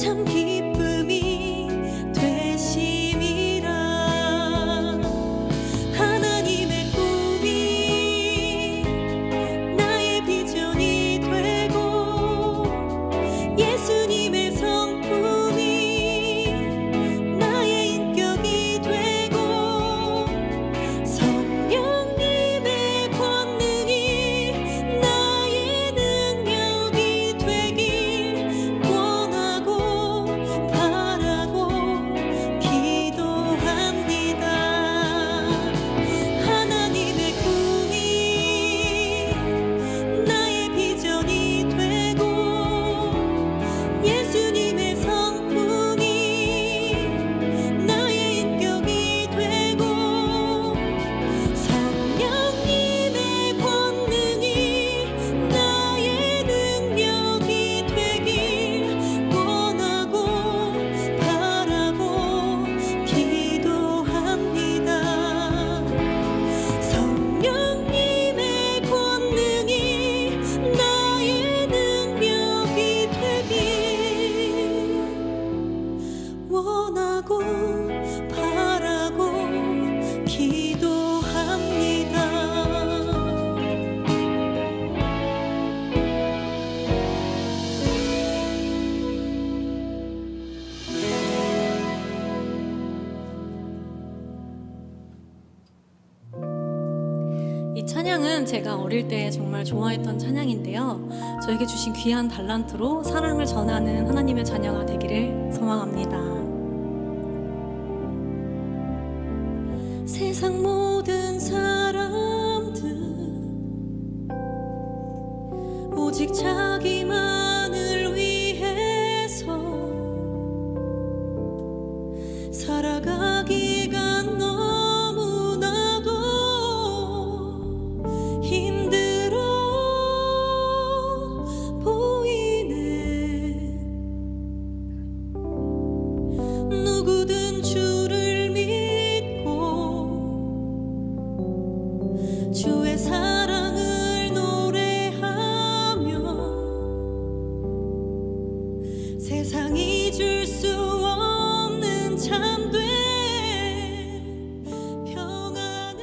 참 기쁨이 되심이라. 하나님의 꿈이 나의 비전이 되고 예수님의 성품이 나의 인격이 되고 성령님의 권능이 나의 능력이 되길 원하고 바라고 기도합니다. 하나님의 꿈이 나의 비전이 되고 예수님의 성품이 나의 인격이 되고 성령님의 권능이 나의 능력이 되길 원하고 바라고 기도합니다. 성령님의 권능이 나의 능력이 되길 원하고 바라고 기도합니다. 이 찬양은 제가 어릴 때 정말 좋아했던 찬양인데요. 저에게 주신 귀한 달란트로 사랑을 전하는 하나님의 자녀가 되기를 소망합니다. 세상 모든 사람들 오직 자기만을 위해서 살아가기가 너무나도 힘들어 보이네. 누구든 주를 믿고 주의 사랑을 노래하며 세상이 줄 수 없는 참된 평안을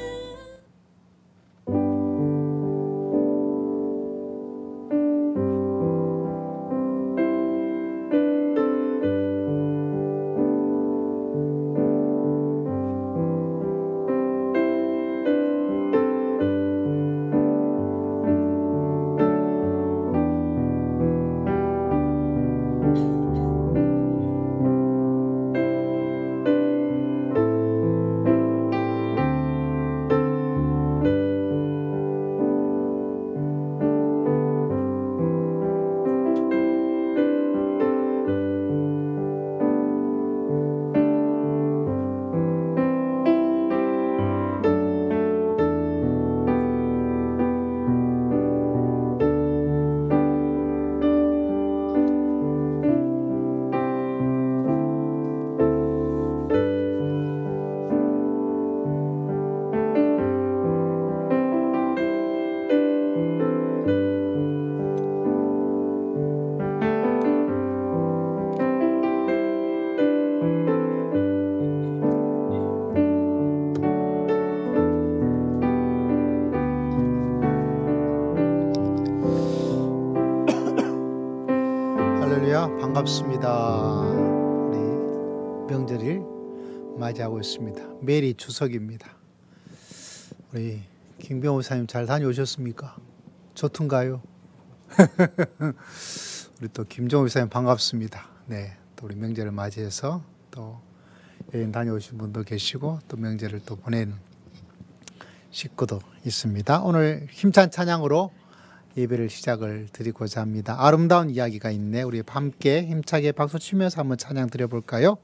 반갑습니다. 우리 명절을 맞이하고 있습니다. 메리 추석입니다. 우리 김병호 목사님 잘 다녀오셨습니까? 좋던가요? 우리 또 김종호 목사님 반갑습니다. 네, 또 우리 명절을 맞이해서 또 여행 다녀오신 분도 계시고 또 명절을 또 보내는 식구도 있습니다. 오늘 힘찬 찬양으로 예배를 시작을 드리고자 합니다. 아름다운 이야기가 있네. 우리 함께 힘차게 박수 치면서 한번 찬양 드려볼까요?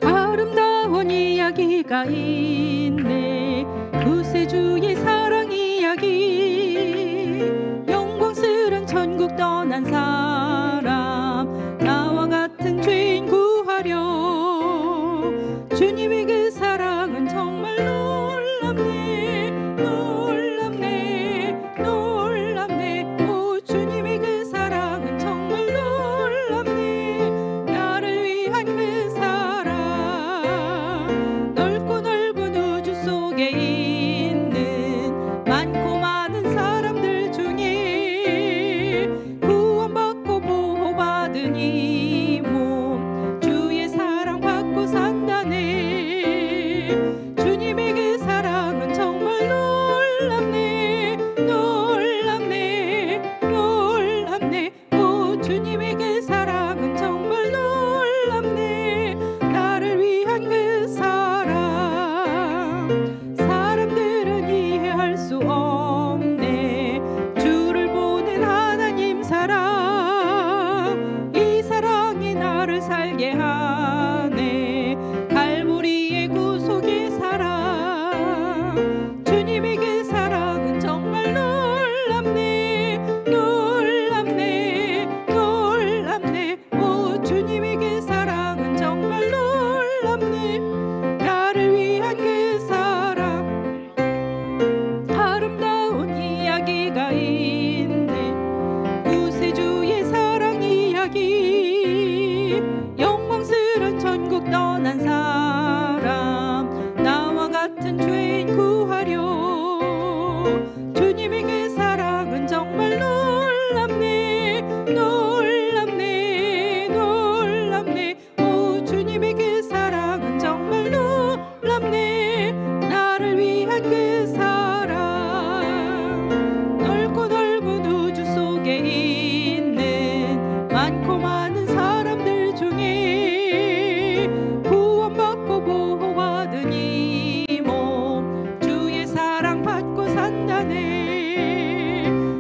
아름다운 이야기가 있네. 구세주의 사랑 이야기. 영광스런 천국 떠난 사람 나와 같은 죄인 구하려. 주님의 그 사랑은 정말 놀랍네. 놀랍네.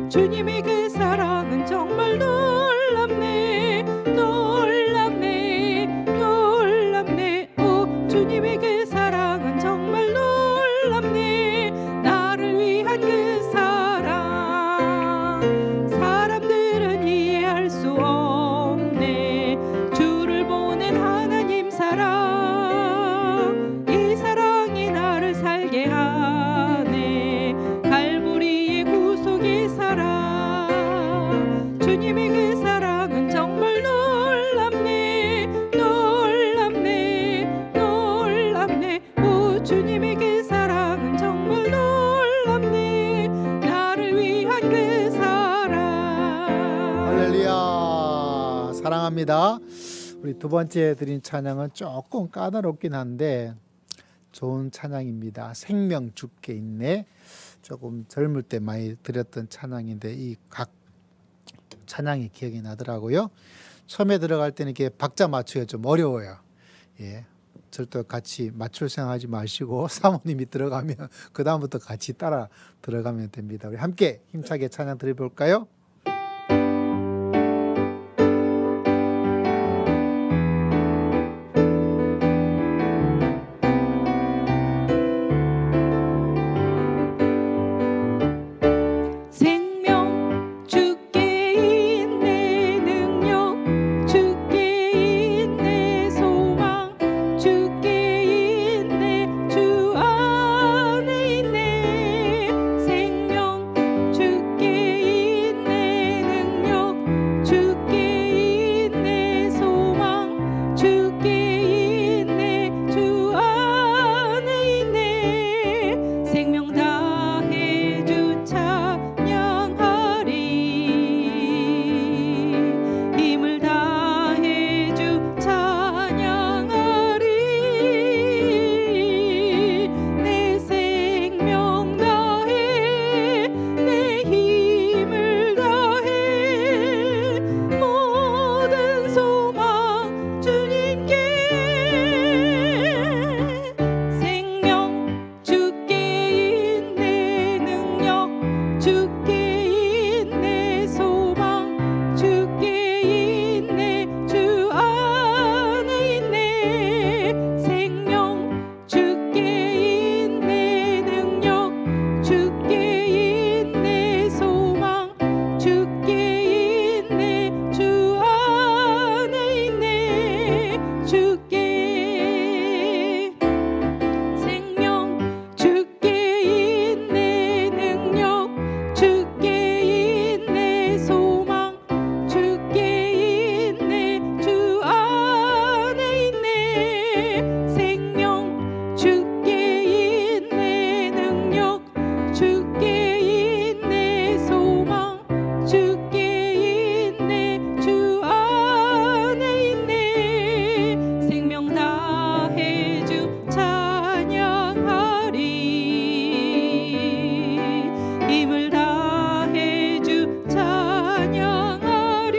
주님의 그 사랑은 정말 놀랍네 놀랍네 놀랍네 오 주님의 그 사랑은 정말 놀랍네 나를 위한 그 사랑 사람들은 이해할 수 없네 주를 보낸 하나님 사랑 이 사랑이 나를 살게 하네 갈보리의 구속의 사랑 주님의 그 사랑은 정말 놀랍네 놀랍네 놀랍네 오 주님의 그 사랑은 정말 놀랍네 나를 위한 그 사랑 할렐루야. 사랑합니다. 우리 두 번째 드린 찬양은 조금 까다롭긴 한데 좋은 찬양입니다. 생명 주께 있네. 조금 젊을 때 많이 드렸던 찬양인데 이 각 찬양이 기억이 나더라고요. 처음에 들어갈 때는 이렇게 박자 맞추기가 좀 어려워요. 예, 절대 같이 맞출 생각하지 마시고 사모님이 들어가면 그 다음부터 같이 따라 들어가면 됩니다. 우리 함께 힘차게 찬양 드려볼까요? 생명 주께 있네 능력 주께 있네 소망 주께 있네 주 안에 있네 생명 주께 있네 능력 주께 있네 소망 주께 있네 주 안에 있네 생명 다해 주 찬양하리 힘을 다해 주 찬양하리 내 생명 다해 내 힘을 다해 모든 소망 주님께 생명 주께 있네 능력 주께 있네 소망 주께 있네 주 안에 있네 생명 주께 있네 능력 주께 있네 소망 주께 있네 주 안에 있네 주께 생명 주께 있네 능력 주께 있네 소망 주께 있네 주 안에 있네 생명 주께 있네 능력 주께 있네 소망 주께 있네 주 안에 있네 생명 다해 주 찬양하리 힘을 다해 주 찬양하리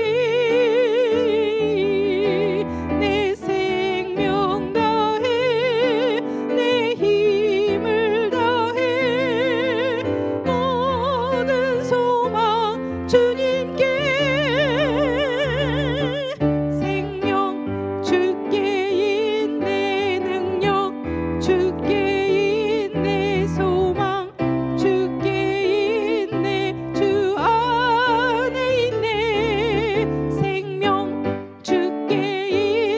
내 생명 다해 내 힘을 다해 모든 소망 주님께 생명 주께 있네 능력 주께 있네 소망 주께 있네 주 안에 있네 생명 주께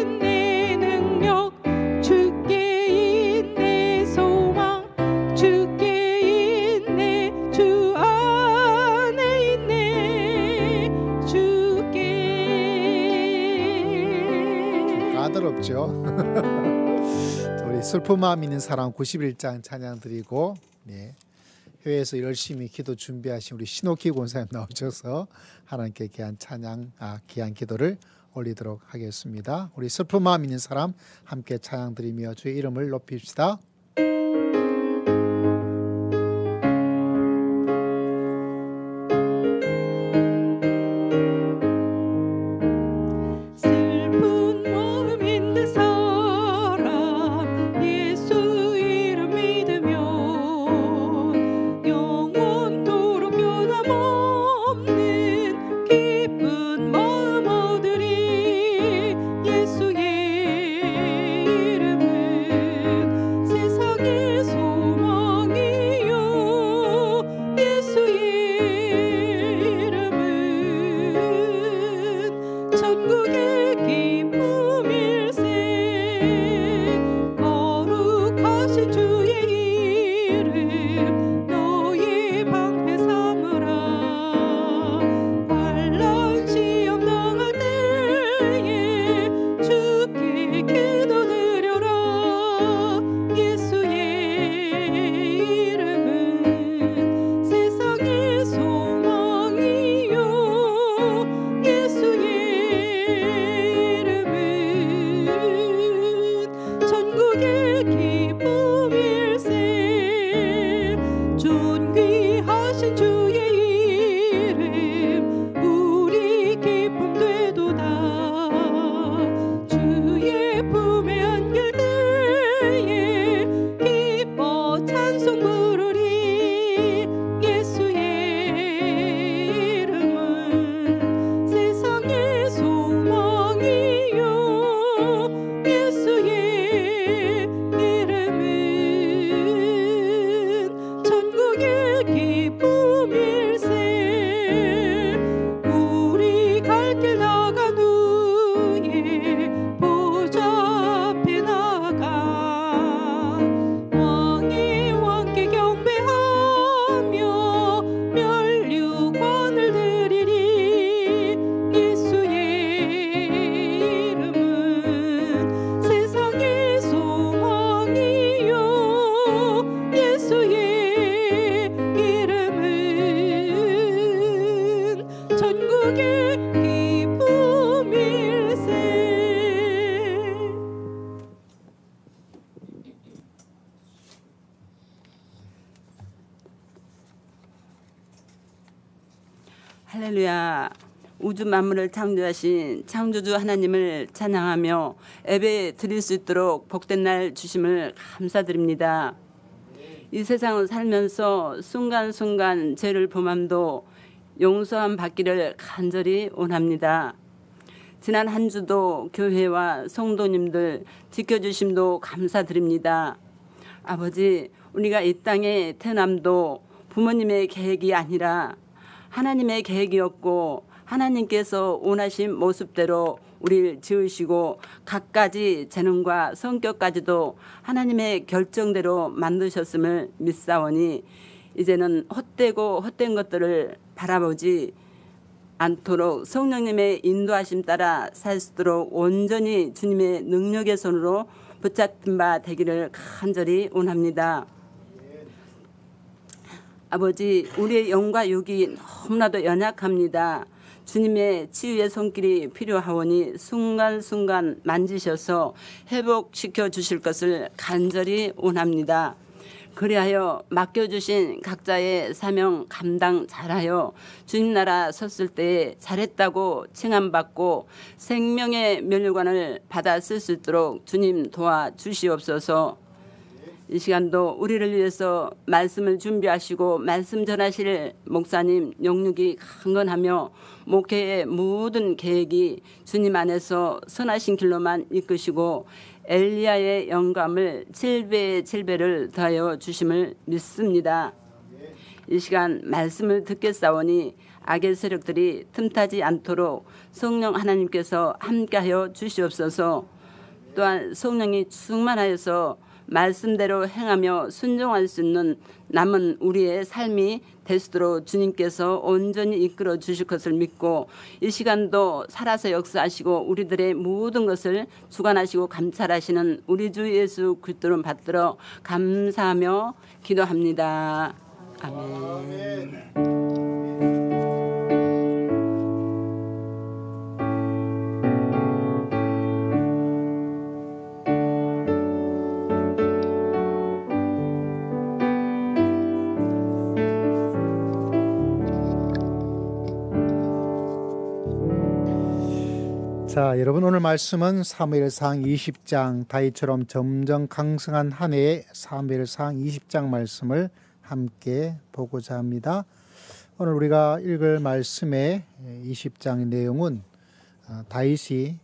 있네 능력 주께 있네 소망 주께 있네 주 안에 있네 주께 까다롭죠. 우리 슬픈 마음 있는 사람 91장 찬양 드리고 네, 교회에서 열심히 기도 준비하신 우리 신옥희 권사님 나오셔서 하나님께 귀한 찬양, 귀한 기도를 올리도록 하겠습니다. 우리 슬픈 마음 있는 사람 함께 찬양 드리며 주의 이름을 높입시다. 슬픈 마음 있는 사람 예수 이름 믿으면 영원토록 변함없는 기쁨일세 우리 갈 길 나간 후에 보좌 앞에 나가 왕의 왕께 경배하며 면류관을 드리리 예수의 이름은 세상의 소망이요 예수의 이름은 전국의 기쁨일세 할렐루야. 우주 만물을 창조하신 창조주 하나님을 찬양하며 예배 드릴 수 있도록 복된 날 주심을 감사드립니다. 이 세상을 살면서 순간순간 죄를 범함도 용서함 받기를 간절히 원합니다. 지난 한 주도 교회와 성도님들 지켜주심도 감사드립니다. 아버지, 우리가 이 땅에 태어남도 부모님의 계획이 아니라 하나님의 계획이었고 하나님께서 원하신 모습대로 우리를 지으시고 갖가지 재능과 성격까지도 하나님의 결정대로 만드셨음을 믿사오니 이제는 헛되고 헛된 것들을 바라보지 않도록 성령님의 인도하심 따라 살 수 있도록 온전히 주님의 능력의 손으로 붙잡힌 바 되기를 간절히 원합니다. 아버지, 우리의 영과 육이 너무나도 연약합니다. 주님의 치유의 손길이 필요하오니 순간순간 만지셔서 회복시켜 주실 것을 간절히 원합니다. 그리하여 맡겨주신 각자의 사명 감당 잘하여 주님 나라 섰을 때 잘했다고 칭함받고 생명의 면류관을 받아 쓸 수 있도록 주님 도와주시옵소서. 이 시간도 우리를 위해서 말씀을 준비하시고 말씀 전하실 목사님 영육이 강건하며 목회의 모든 계획이 주님 안에서 선하신 길로만 이끄시고 엘리야의 영감을 7배의 7배를 더하여 주심을 믿습니다. 이 시간 말씀을 듣겠사오니 악의 세력들이 틈타지 않도록 성령 하나님께서 함께하여 주시옵소서. 또한 성령이 충만하여서 말씀대로 행하며 순종할 수 있는 남은 우리의 삶이 되시도록 주님께서 온전히 이끌어 주실 것을 믿고 이 시간도 살아서 역사하시고 우리들의 모든 것을 주관하시고 감찰하시는 우리 주 예수 그리스도를 받들어 감사하며 기도합니다. 아멘. 자, 여러분 오늘 말씀은 사무엘상 20장 다윗처럼 점점 강성한 한 해의 사무엘상 20장 말씀을 함께 보고자 합니다. 오늘 우리가 읽을 말씀의 20장의 내용은 다윗이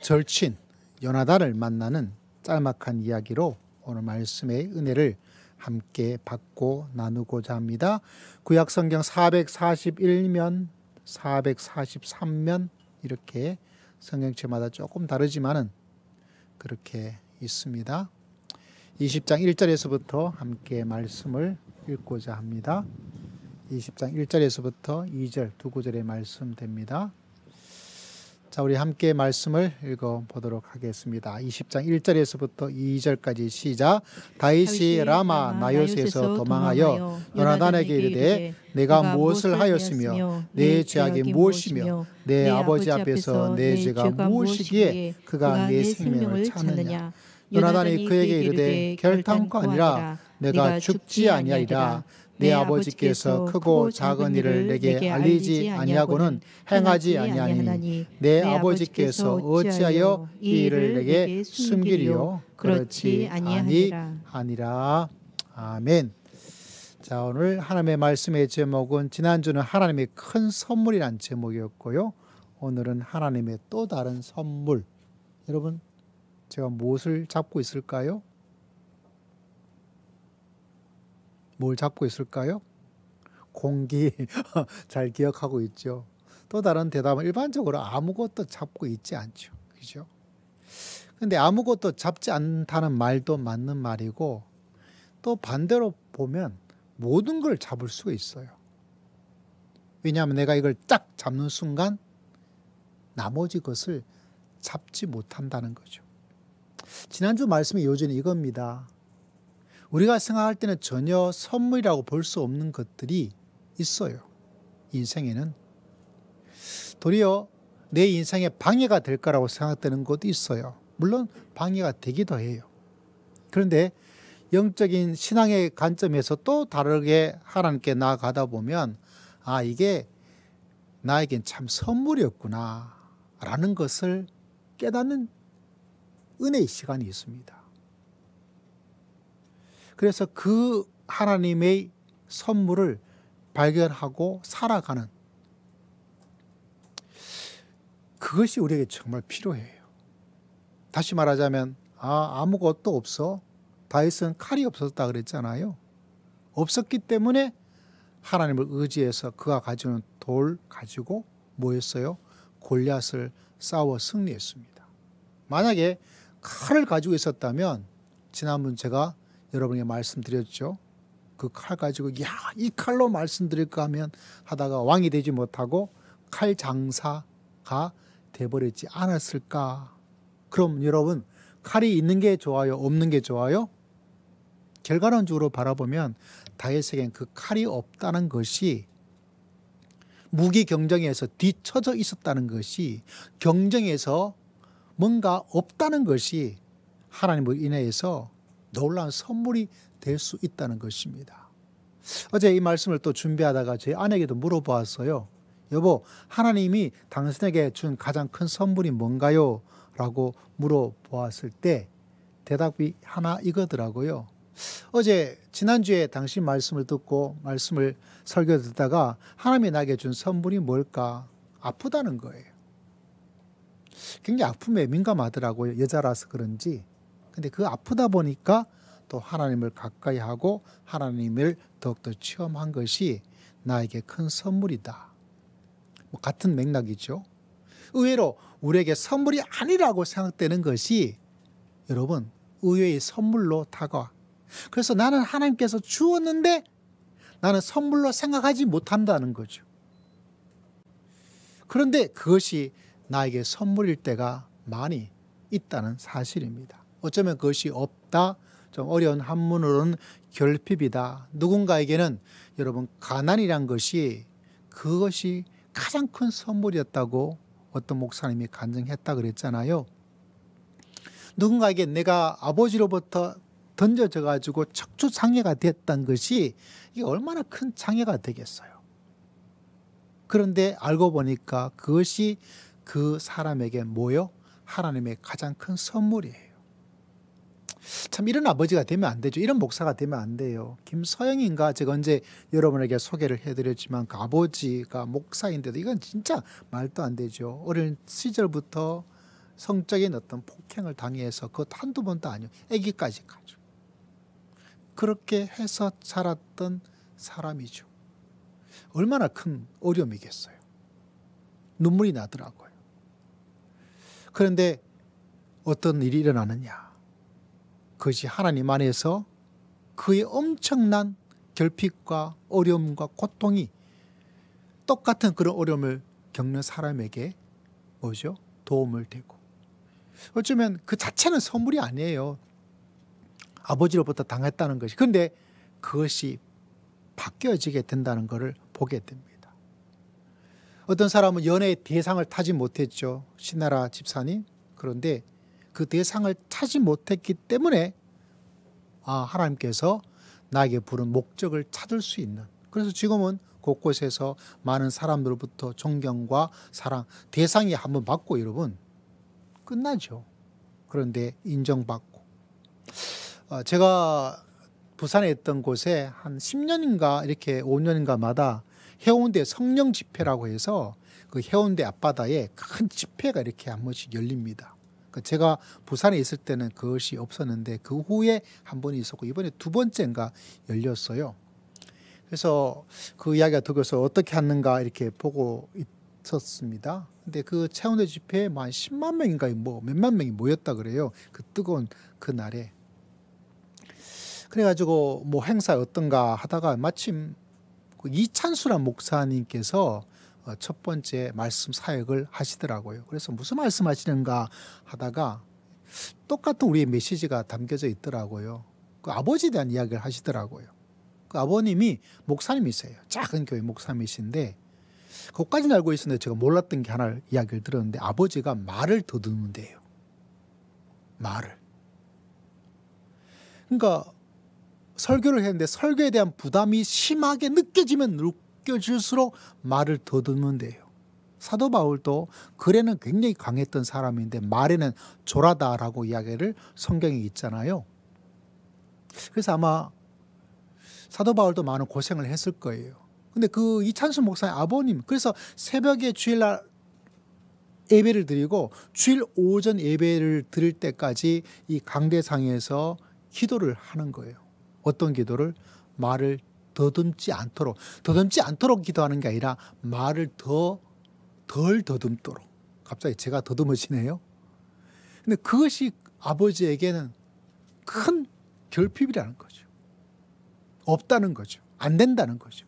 절친 요나단을 만나는 짤막한 이야기로 오늘 말씀의 은혜를 함께 받고 나누고자 합니다. 구약성경 441면, 443면 이렇게 성경책마다 조금 다르지만은 그렇게 있습니다. 20장 1절에서부터 함께 말씀을 읽고자 합니다. 20장 1절에서부터 2절 두 구절의 말씀 됩니다. 자, 우리 함께 말씀을 읽어보도록 하겠습니다. 20장 1절에서부터 2절까지 시작. 다윗이 라마 나요스에서 도망하여 요나단에게 이르되 내가 무엇을 하였으며 내 죄악이 무엇이며 내 아버지 앞에서 내 죄가 무엇이기에 그가 내 생명을 찾느냐. 요나단이 그에게 이르되 결단코 아니라 내가 죽지 아니하리라. 내 아버지께서 크고 작은 일을 내게 알리지 아니하고는 행하지 아니하니 내 아버지께서 어찌하여 이 일을 내게 숨기리요? 그렇지 아니하니라. 아멘. 자, 오늘 하나님의 말씀의 제목은 지난주는 하나님의 큰 선물이란 제목이었고요. 오늘은 하나님의 또 다른 선물. 여러분, 제가 무엇을 잡고 있을까요? 뭘 잡고 있을까요? 공기 잘 기억하고 있죠. 또 다른 대답은 일반적으로 아무것도 잡고 있지 않죠. 그죠? 근데 아무것도 잡지 않다는 말도 맞는 말이고 또 반대로 보면 모든 걸 잡을 수가 있어요. 왜냐하면 내가 이걸 딱 잡는 순간 나머지 것을 잡지 못한다는 거죠. 지난주 말씀의 요지는 이겁니다. 우리가 생각할 때는 전혀 선물이라고 볼 수 없는 것들이 있어요. 인생에는. 도리어 내 인생에 방해가 될 거라고 생각되는 것도 있어요. 물론 방해가 되기도 해요. 그런데 영적인 신앙의 관점에서 또 다르게 하나님께 나아가다 보면 아, 이게 나에겐 참 선물이었구나 라는 것을 깨닫는 은혜의 시간이 있습니다. 그래서 그 하나님의 선물을 발견하고 살아가는 그것이 우리에게 정말 필요해요. 다시 말하자면 아무것도 없어. 다윗은 칼이 없었다 그랬잖아요. 없었기 때문에 하나님을 의지해서 그가 가지는 돌 가지고 뭐 했어요? 골리앗을 싸워 승리했습니다. 만약에 칼을 가지고 있었다면 지난번 제가 여러분에게 말씀드렸죠. 그 칼 가지고 이 칼로 말씀드릴까 하면 하다가 왕이 되지 못하고 칼 장사가 돼버렸지 않았을까. 그럼 여러분 칼이 있는 게 좋아요? 없는 게 좋아요? 결과론적으로 바라보면 다윗에겐 그 칼이 없다는 것이 무기 경쟁에서 뒤처져 있었다는 것이 경쟁에서 뭔가 없다는 것이 하나님을 인해서 놀라운 선물이 될 수 있다는 것입니다. 어제 이 말씀을 또 준비하다가 제 아내에게도 물어보았어요. 여보, 하나님이 당신에게 준 가장 큰 선물이 뭔가요? 라고 물어보았을 때 대답이 하나 이거더라고요. 어제 지난주에 당신 말씀을 듣고 말씀을 설교 듣다가 하나님이 나에게 준 선물이 뭘까? 아프다는 거예요. 굉장히 아픔에 민감하더라고요. 여자라서 그런지. 근데 그 아프다 보니까 또 하나님을 가까이 하고 하나님을 더욱더 체험한 것이 나에게 큰 선물이다. 뭐 같은 맥락이죠. 의외로 우리에게 선물이 아니라고 생각되는 것이 여러분 의외의 선물로 다가와. 그래서 나는 하나님께서 주었는데 나는 선물로 생각하지 못한다는 거죠. 그런데 그것이 나에게 선물일 때가 많이 있다는 사실입니다. 어쩌면 그것이 없다, 좀 어려운 한문으로는 결핍이다. 누군가에게는 여러분 가난이란 것이 그것이 가장 큰 선물이었다고 어떤 목사님이 간증했다 그랬잖아요. 누군가에게 내가 아버지로부터 던져져 가지고 척추 장애가 됐던 것이 이게 얼마나 큰 장애가 되겠어요. 그런데 알고 보니까 그것이 그 사람에게 뭐요? 하나님의 가장 큰 선물이에요. 참 이런 아버지가 되면 안 되죠. 이런 목사가 되면 안 돼요. 김서영인가 제가 언제 여러분에게 소개를 해드렸지만 그 아버지가 목사인데도 이건 진짜 말도 안 되죠. 어린 시절부터 성적인 어떤 폭행을 당해서 그것 한두 번도 아니요. 아기까지 가죠. 그렇게 해서 자랐던 사람이죠. 얼마나 큰 어려움이겠어요. 눈물이 나더라고요. 그런데 어떤 일이 일어나느냐. 그것이 하나님 안에서 그의 엄청난 결핍과 어려움과 고통이 똑같은 그런 어려움을 겪는 사람에게 뭐죠? 도움을 되고. 어쩌면 그 자체는 선물이 아니에요. 아버지로부터 당했다는 것이. 그런데 그것이 바뀌어지게 된다는 것을 보게 됩니다. 어떤 사람은 연애의 대상을 타지 못했죠. 신나라 집사님. 그런데 그 대상을 타지 못했기 때문에 하나님께서 나에게 부른 목적을 찾을 수 있는. 그래서 지금은 곳곳에서 많은 사람들로부터 존경과 사랑, 대상이 한번 받고 여러분 끝나죠. 그런데 인정받고. 제가 부산에 있던 곳에 한 10년인가 이렇게 5년인가마다 해운대 성령 집회라고 해서 그 해운대 앞바다에 큰 집회가 이렇게 한 번씩 열립니다. 제가 부산에 있을 때는 그것이 없었는데 그 후에 한 번이 있었고 이번에 두 번째인가 열렸어요. 그래서 그 이야기가 듣고서 어떻게 하는가 이렇게 보고 있었습니다. 근데 그 채원회 집회에 뭐 한 10만 명인가 뭐 몇만 명이 모였다 그래요. 그 뜨거운 그 날에. 그래가지고 뭐 행사 어떤가 하다가 마침 그 이찬수란 목사님께서 첫 번째 말씀 사역을 하시더라고요. 그래서 무슨 말씀 하시는가 하다가 똑같은 우리의 메시지가 담겨져 있더라고요. 그 아버지에 대한 이야기를 하시더라고요. 그 아버님이 목사님이세요. 작은 교회 목사님이신데 그것까지는 알고 있었는데 제가 몰랐던 게 하나 이야기를 들었는데 아버지가 말을 더듬는데요. 말을. 그러니까 설교를 했는데 설교에 대한 부담이 심하게 느껴지면 느껴질수록 말을 더듬는데요. 사도 바울도 글에는 굉장히 강했던 사람인데 말에는 조라다라고 이야기를 성경에 있잖아요. 그래서 아마 사도 바울도 많은 고생을 했을 거예요. 근데 그 이찬수 목사의 아버님, 그래서 새벽에 주일날 예배를 드리고 주일 오전 예배를 드릴 때까지 이 강대상에서 기도를 하는 거예요. 어떤 기도를? 말을 더듬지 않도록 기도하는 게 아니라 말을 덜 더듬도록. 갑자기 제가 더듬어지네요. 근데 그것이 아버지에게는 큰 결핍이라는 거죠. 없다는 거죠. 안 된다는 거죠.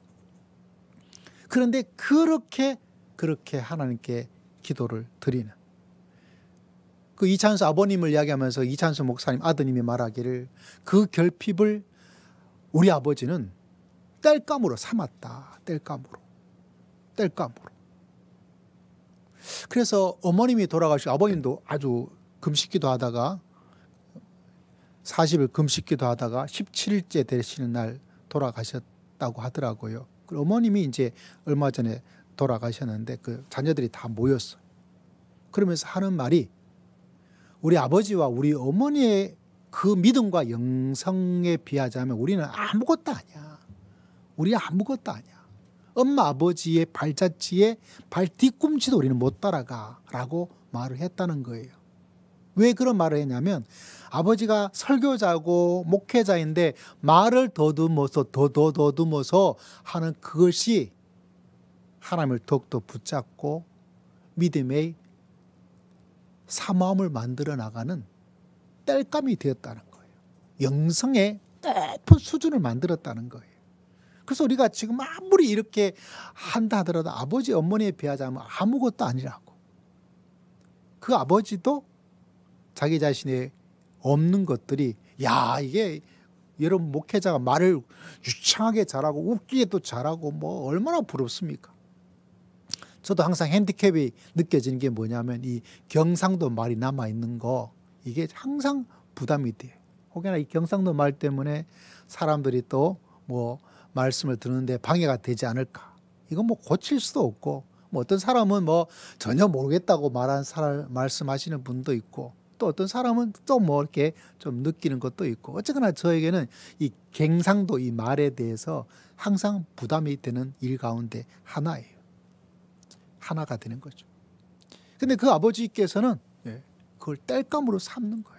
그런데 그렇게 하나님께 기도를 드리는 그 이찬수 아버님을 이야기하면서 이찬수 목사님 아드님이 말하기를 그 결핍을 우리 아버지는 땔감으로 삼았다. 땔감으로. 그래서 어머님이 돌아가시고 아버님도 아주 금식기도 하다가 40일 금식기도 하다가 17일째 되시는 날 돌아가셨다고 하더라고요. 어머님이 이제 얼마 전에 돌아가셨는데 그 자녀들이 다 모였어요. 그러면서 하는 말이 우리 아버지와 우리 어머니의 그 믿음과 영성에 비하자면 우리는 아무것도 아니야. 우리 아무것도 아니야. 엄마 아버지의 발자취에 발 뒤꿈치도 우리는 못 따라가 라고 말을 했다는 거예요. 왜 그런 말을 했냐면 아버지가 설교자고 목회자인데 말을 더듬어서 하는 그것이 하나님을 더욱더 붙잡고 믿음의 사모함을 만들어 나가는 땔감이 되었다는 거예요. 영성의 높은 수준을 만들었다는 거예요. 그래서 우리가 지금 아무리 이렇게 한다 하더라도 아버지 어머니에 비하자면 아무것도 아니라고. 그 아버지도 자기 자신의 없는 것들이 이게 여러분 목회자가 말을 유창하게 잘하고 웃기게도 잘하고 뭐 얼마나 부럽습니까? 저도 항상 핸디캡이 느껴지는 게 뭐냐면 이 경상도 말이 남아있는 거 이게 항상 부담이 돼요. 혹여나 이 경상도 말 때문에 사람들이 또 뭐 말씀을 듣는데 방해가 되지 않을까. 이건 뭐 고칠 수도 없고 뭐 어떤 사람은 뭐 전혀 모르겠다고 말씀하시는 분도 있고 또 어떤 사람은 또 뭐 이렇게 좀 느끼는 것도 있고 어쨌거나 저에게는 이 경상도 이 말에 대해서 항상 부담이 되는 일 가운데 하나예요. 하나가 되는 거죠. 근데 그 아버지께서는 그걸 땔감으로 삼는 거예요.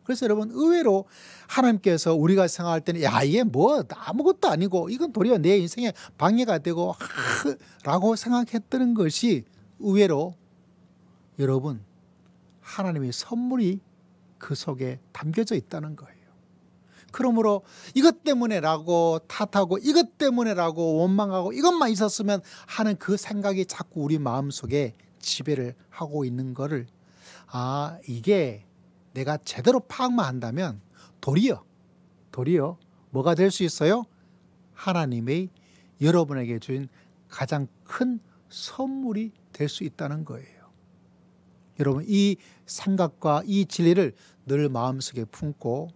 그래서 여러분 의외로 하나님께서 우리가 생각할 때는 이게 뭐 아무것도 아니고 이건 도리어 내 인생에 방해가 되고 라고 생각했던 것이 의외로 여러분 하나님의 선물이 그 속에 담겨져 있다는 거예요. 그러므로 이것 때문에라고 탓하고 이것 때문에라고 원망하고 이것만 있었으면 하는 그 생각이 자꾸 우리 마음속에 지배를 하고 있는 거를 이게 내가 제대로 파악만 한다면 도리어 뭐가 될 수 있어요? 하나님의 여러분에게 주신 가장 큰 선물이 될 수 있다는 거예요. 여러분 이 생각과 이 진리를 늘 마음속에 품고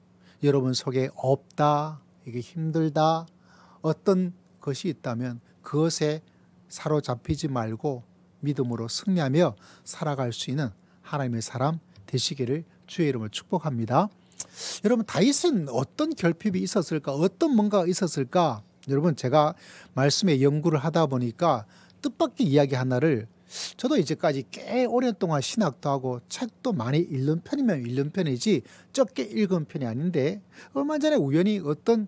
여러분 속에 없다, 이게 힘들다, 어떤 것이 있다면 그것에 사로잡히지 말고 믿음으로 승리하며 살아갈 수 있는 하나님의 사람 되시기를 주의 이름으로 축복합니다. 여러분 다윗은 어떤 결핍이 있었을까? 어떤 뭔가가 있었을까? 여러분 제가 말씀에 연구를 하다 보니까 뜻밖의 이야기 하나를 저도 이제까지 꽤 오랫동안 신학도 하고 책도 많이 읽는 편이면 읽는 편이지 적게 읽은 편이 아닌데 얼마 전에 우연히 어떤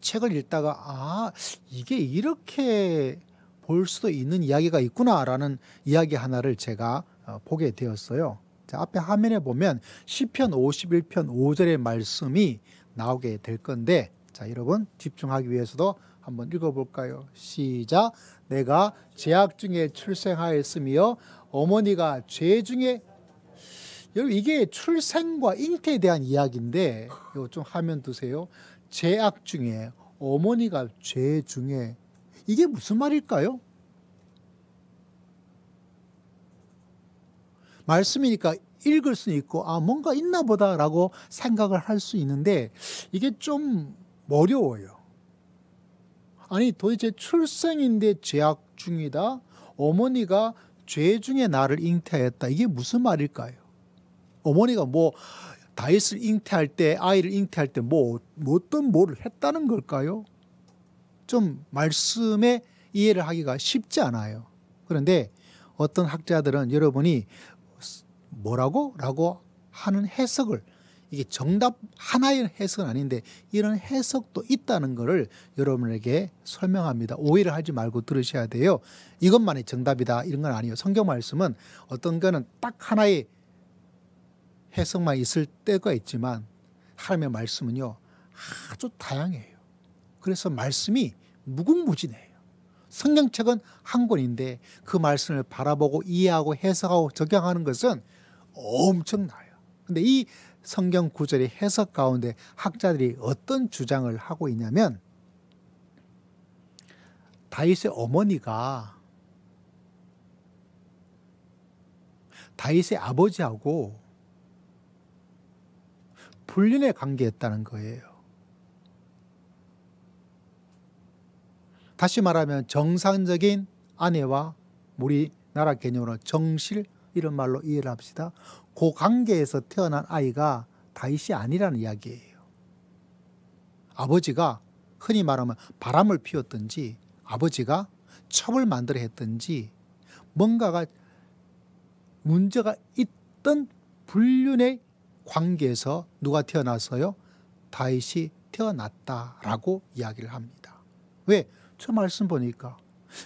책을 읽다가 이게 이렇게 볼 수도 있는 이야기가 있구나라는 이야기 하나를 제가 보게 되었어요. 자, 앞에 화면에 보면 시편 51편 5절의 말씀이 나오게 될 건데, 자, 여러분 집중하기 위해서도 한번 읽어볼까요? 시작. 내가 죄악 중에 출생하였으며 어머니가 죄 중에, 여러분 이게 출생과 잉태에 대한 이야기인데 이거 좀 화면 두세요. 죄악 중에, 어머니가 죄 중에, 이게 무슨 말일까요? 말씀이니까 읽을 수는 있고 뭔가 있나 보다라고 생각을 할 수 있는데 이게 좀 어려워요. 아니 도대체 출생인데 죄악 중이다, 어머니가 죄 중에 나를 잉태하였다, 이게 무슨 말일까요? 어머니가 다윗을 잉태할 때, 아이를 잉태할 때 어떤 뭐를 했다는 걸까요? 좀 말씀에 이해를 하기가 쉽지 않아요. 그런데 어떤 학자들은 여러분이 뭐라고? 라고 하는 해석을, 이게 정답 하나의 해석은 아닌데 이런 해석도 있다는 것을 여러분에게 설명합니다. 오해를 하지 말고 들으셔야 돼요. 이것만이 정답이다 이런 건 아니에요. 성경 말씀은 어떤 거는 딱 하나의 해석만 있을 때가 있지만 하나님의 말씀은요 아주 다양해요. 그래서 말씀이 무궁무진해요. 성경책은 한 권인데 그 말씀을 바라보고 이해하고 해석하고 적용하는 것은 엄청나요. 근데 이 성경 구절의 해석 가운데 학자들이 어떤 주장을 하고 있냐면, 다윗의 어머니가 다윗의 아버지하고 불륜의 관계였다는 거예요. 다시 말하면 정상적인 아내와 우리나라 개념으로 정실, 이런 말로 이해를 합시다. 그 관계에서 태어난 아이가 다윗이 아니라는 이야기예요. 아버지가 흔히 말하면 바람을 피웠든지 아버지가 첩을 만들어 했든지 뭔가가 문제가 있던 불륜의 관계에서 누가 태어났어요? 다윗이 태어났다라고 이야기를 합니다. 왜? 저 말씀 보니까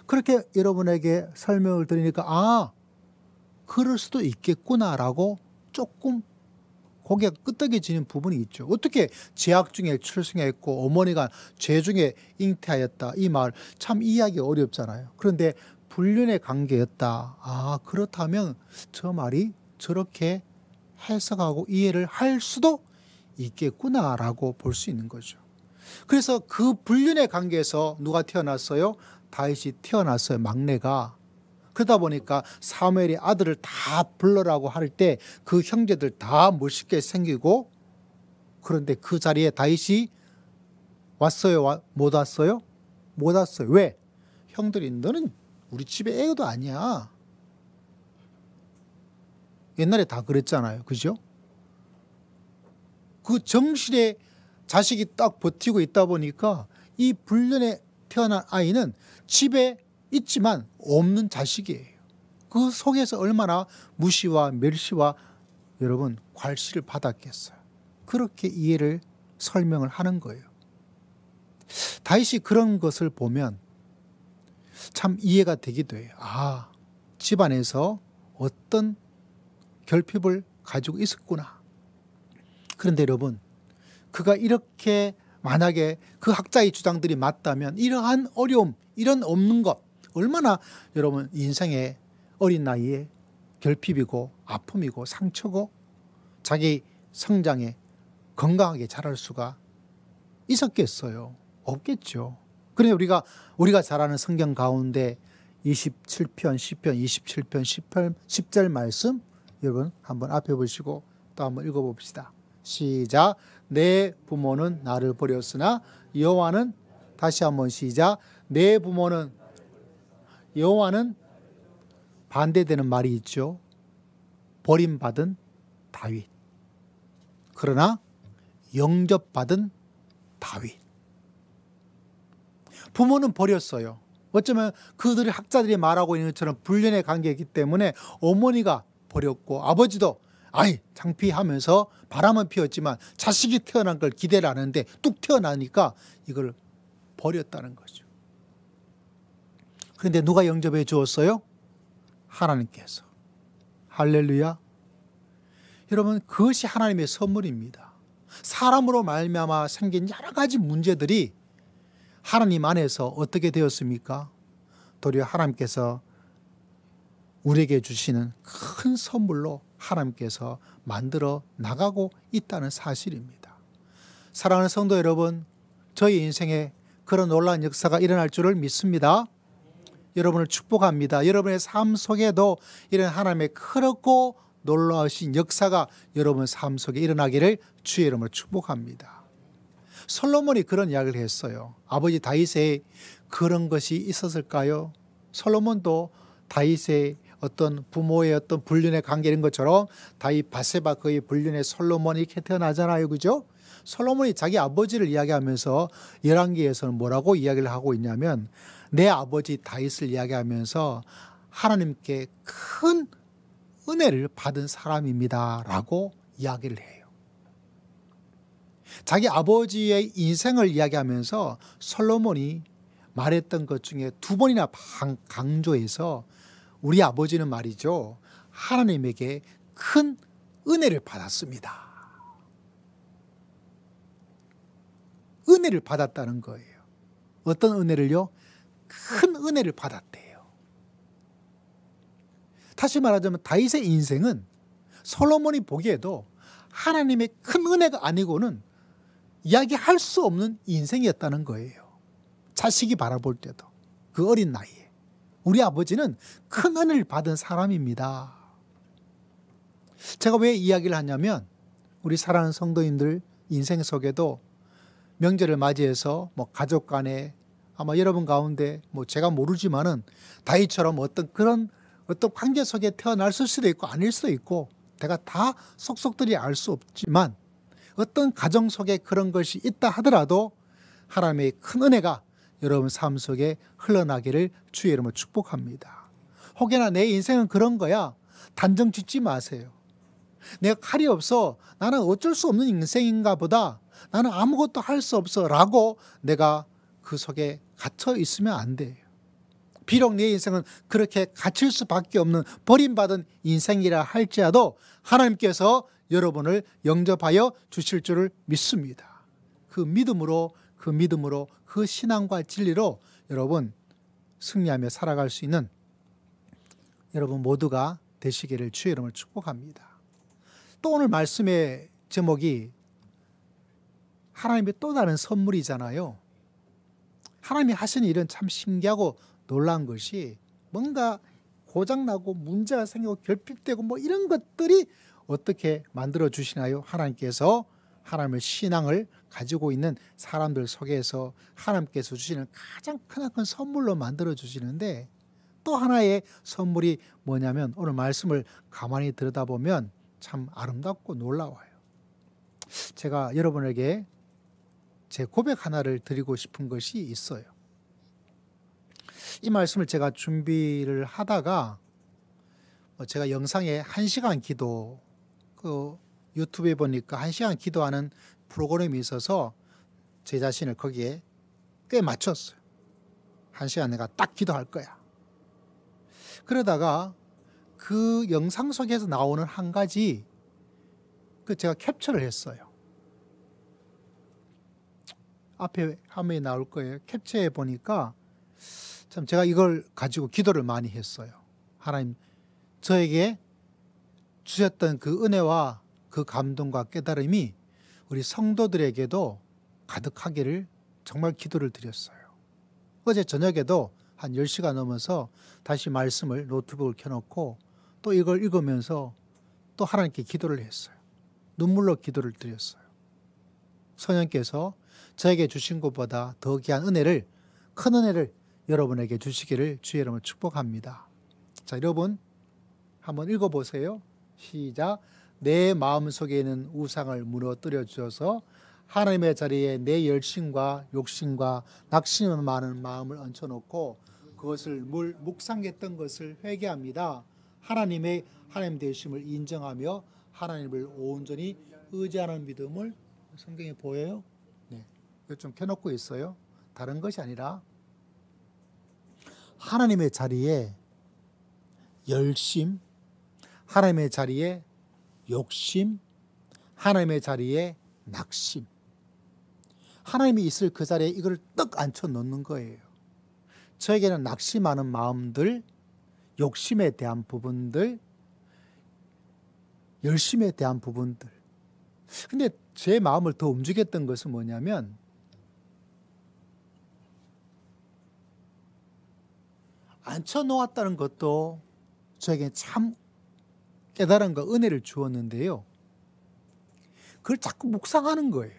그렇게 여러분에게 설명을 드리니까 그럴 수도 있겠구나라고 조금 고개가 끄덕여지는 부분이 있죠. 어떻게 죄악 중에 출생했고 어머니가 죄 중에 잉태하였다, 이 말 참 이해하기 어렵잖아요. 그런데 불륜의 관계였다, 그렇다면 저 말이 저렇게 해석하고 이해를 할 수도 있겠구나라고 볼 수 있는 거죠. 그래서 그 불륜의 관계에서 누가 태어났어요? 다윗이 태어났어요, 막내가. 그러다 보니까 사무엘이 아들을 다 불러라고 할 때 그 형제들 다 멋있게 생기고, 그런데 그 자리에 다윗이 왔어요? 못 왔어요? 못 왔어요. 왜? 형들이 너는 우리 집의 애도 아니야. 옛날에 다 그랬잖아요. 그죠? 그 정실의 자식이 딱 버티고 있다 보니까 이 불륜에 태어난 아이는 집에 있지만 없는 자식이에요. 그 속에서 얼마나 무시와 멸시와 여러분 괄시를 받았겠어요. 그렇게 이해를 설명을 하는 거예요. 다윗이 그런 것을 보면 참 이해가 되기도 해요. 집안에서 어떤 결핍을 가지고 있었구나. 그런데 여러분, 그가 이렇게 만약에 그 학자의 주장들이 맞다면 이러한 어려움, 이런 없는 것, 얼마나 여러분 인생의 어린 나이에 결핍이고 아픔이고 상처고 자기 성장에 건강하게 자랄 수가 있었겠어요? 없겠죠. 그런데 우리가 잘 아는 성경 가운데 27편, 10편, 27편, 10절 말씀 여러분 한번 앞에 보시고 또 한번 읽어봅시다. 시작. 내 부모는 나를 버렸으나 여호와는, 다시 한번 시작. 내 부모는, 여호와는 반대되는 말이 있죠. 버림받은 다윗. 그러나 영접받은 다윗. 부모는 버렸어요. 어쩌면 그들의 학자들이 말하고 있는 것처럼 불륜의 관계이기 때문에 어머니가 버렸고 아버지도 아이 창피하면서 바람은 피웠지만 자식이 태어난 걸 기대를 하는데 뚝 태어나니까 이걸 버렸다는 거죠. 그런데 누가 영접해 주었어요? 하나님께서. 할렐루야. 여러분, 그것이 하나님의 선물입니다. 사람으로 말미암아 생긴 여러 가지 문제들이 하나님 안에서 어떻게 되었습니까? 도리어 하나님께서 우리에게 주시는 큰 선물로 하나님께서 만들어 나가고 있다는 사실입니다. 사랑하는 성도 여러분, 저희 인생에 그런 놀라운 역사가 일어날 줄을 믿습니다. 여러분을 축복합니다. 여러분의 삶 속에도 이런 하나님의 크고 놀라우신 역사가 여러분 삶 속에 일어나기를 주의 이름으로 축복합니다. 솔로몬이 그런 이야기를 했어요. 아버지 다윗에 그런 것이 있었을까요? 솔로몬도 다윗의 어떤 부모의 어떤 불륜의 관계 이런 것처럼 다윗 바세바 그의 불륜의 솔로몬이 이렇게 태어나잖아요. 그죠? 솔로몬이 자기 아버지를 이야기하면서 열왕기에서는 뭐라고 이야기를 하고 있냐면 내 아버지 다윗을 이야기하면서 하나님께 큰 은혜를 받은 사람입니다 라고 이야기를 해요. 자기 아버지의 인생을 이야기하면서 솔로몬이 말했던 것 중에 두 번이나 강조해서 우리 아버지는 말이죠, 하나님에게 큰 은혜를 받았습니다. 은혜를 받았다는 거예요. 어떤 은혜를요? 큰 은혜를 받았대요. 다시 말하자면 다윗의 인생은 솔로몬이 보기에도 하나님의 큰 은혜가 아니고는 이야기할 수 없는 인생이었다는 거예요. 자식이 바라볼 때도 그 어린 나이에 우리 아버지는 큰 은혜를 받은 사람입니다. 제가 왜 이야기를 하냐면 우리 사랑하는 성도님들 인생 속에도 명절을 맞이해서 가족 간에 아마 여러분 가운데 제가 모르지만은 다윗처럼 어떤 그런 어떤 관계 속에 태어났을 수도 있고 아닐 수도 있고 내가 다 속속들이 알 수 없지만 어떤 가정 속에 그런 것이 있다 하더라도 하나님의 큰 은혜가 여러분 삶 속에 흘러나기를 주의 이름으로 축복합니다. 혹여나 내 인생은 그런 거야 단정 짓지 마세요. 내가 칼이 없어 나는 어쩔 수 없는 인생인가 보다 나는 아무것도 할 수 없어 라고 내가 그 속에 갇혀 있으면 안 돼요. 비록 내 인생은 그렇게 갇힐 수밖에 없는 버림받은 인생이라 할지라도 하나님께서 여러분을 영접하여 주실 줄을 믿습니다. 그 믿음으로 그 신앙과 진리로 여러분 승리하며 살아갈 수 있는 여러분 모두가 되시기를 주의 이름으로 축복합니다. 또 오늘 말씀의 제목이 하나님의 또 다른 선물이잖아요. 하나님이 하시는 일은 참 신기하고 놀라운 것이 뭔가 고장나고 문제가 생기고 결핍되고 이런 것들이 어떻게 만들어 주시나요? 하나님께서 하나님의 신앙을 가지고 있는 사람들 속에서 하나님께서 주시는 가장 크나큰 선물로 만들어 주시는데 또 하나의 선물이 뭐냐면 오늘 말씀을 가만히 들여다보면 참 아름답고 놀라워요. 제가 여러분에게 제 고백 하나를 드리고 싶은 것이 있어요. 이 말씀을 제가 준비를 하다가 제가 영상에 1시간 기도 유튜브에 보니까 1시간 기도하는 프로그램이 있어서 제 자신을 거기에 꽤 맞췄어요. 1시간 내가 딱 기도할 거야. 그러다가 그 영상 속에서 나오는 한 가지 제가 캡처를 했어요. 앞에 화면이 나올 거예요. 캡처해 보니까 참 제가 이걸 가지고 기도를 많이 했어요. 하나님 저에게 주셨던 그 은혜와 그 감동과 깨달음이 우리 성도들에게도 가득하기를 정말 기도를 드렸어요. 어제 저녁에도 한 10시가 넘어서 다시 말씀을 노트북을 켜놓고 또 이걸 읽으면서 또 하나님께 기도를 했어요. 눈물로 기도를 드렸어요. 성령께서 저에게 주신 것보다 더 귀한 은혜를, 큰 은혜를 여러분에게 주시기를 주의 이름으로 축복합니다. 자, 여러분 한번 읽어보세요. 시작. 내 마음속에 있는 우상을 무너뜨려 주셔서 하나님의 자리에 내 열심과 욕심과 낙심을 많은 마음을 얹혀놓고 그것을 묵상했던 것을 회개합니다. 하나님의 하나님 되심을 인정하며 하나님을 온전히 의지하는 믿음을 성경에 보여요. 네, 이거 좀 켜놓고 있어요. 다른 것이 아니라 하나님의 자리에 열심, 하나님의 자리에 욕심, 하나님의 자리에 낙심. 하나님이 있을 그 자리에 이걸 떡 앉혀 놓는 거예요. 저에게는 낙심하는 마음들, 욕심에 대한 부분들, 열심에 대한 부분들. 근데 제 마음을 더 움직였던 것은 뭐냐면 앉혀 놓았다는 것도 저에게 참 깨달은 거, 은혜를 주었는데요. 그걸 자꾸 묵상하는 거예요.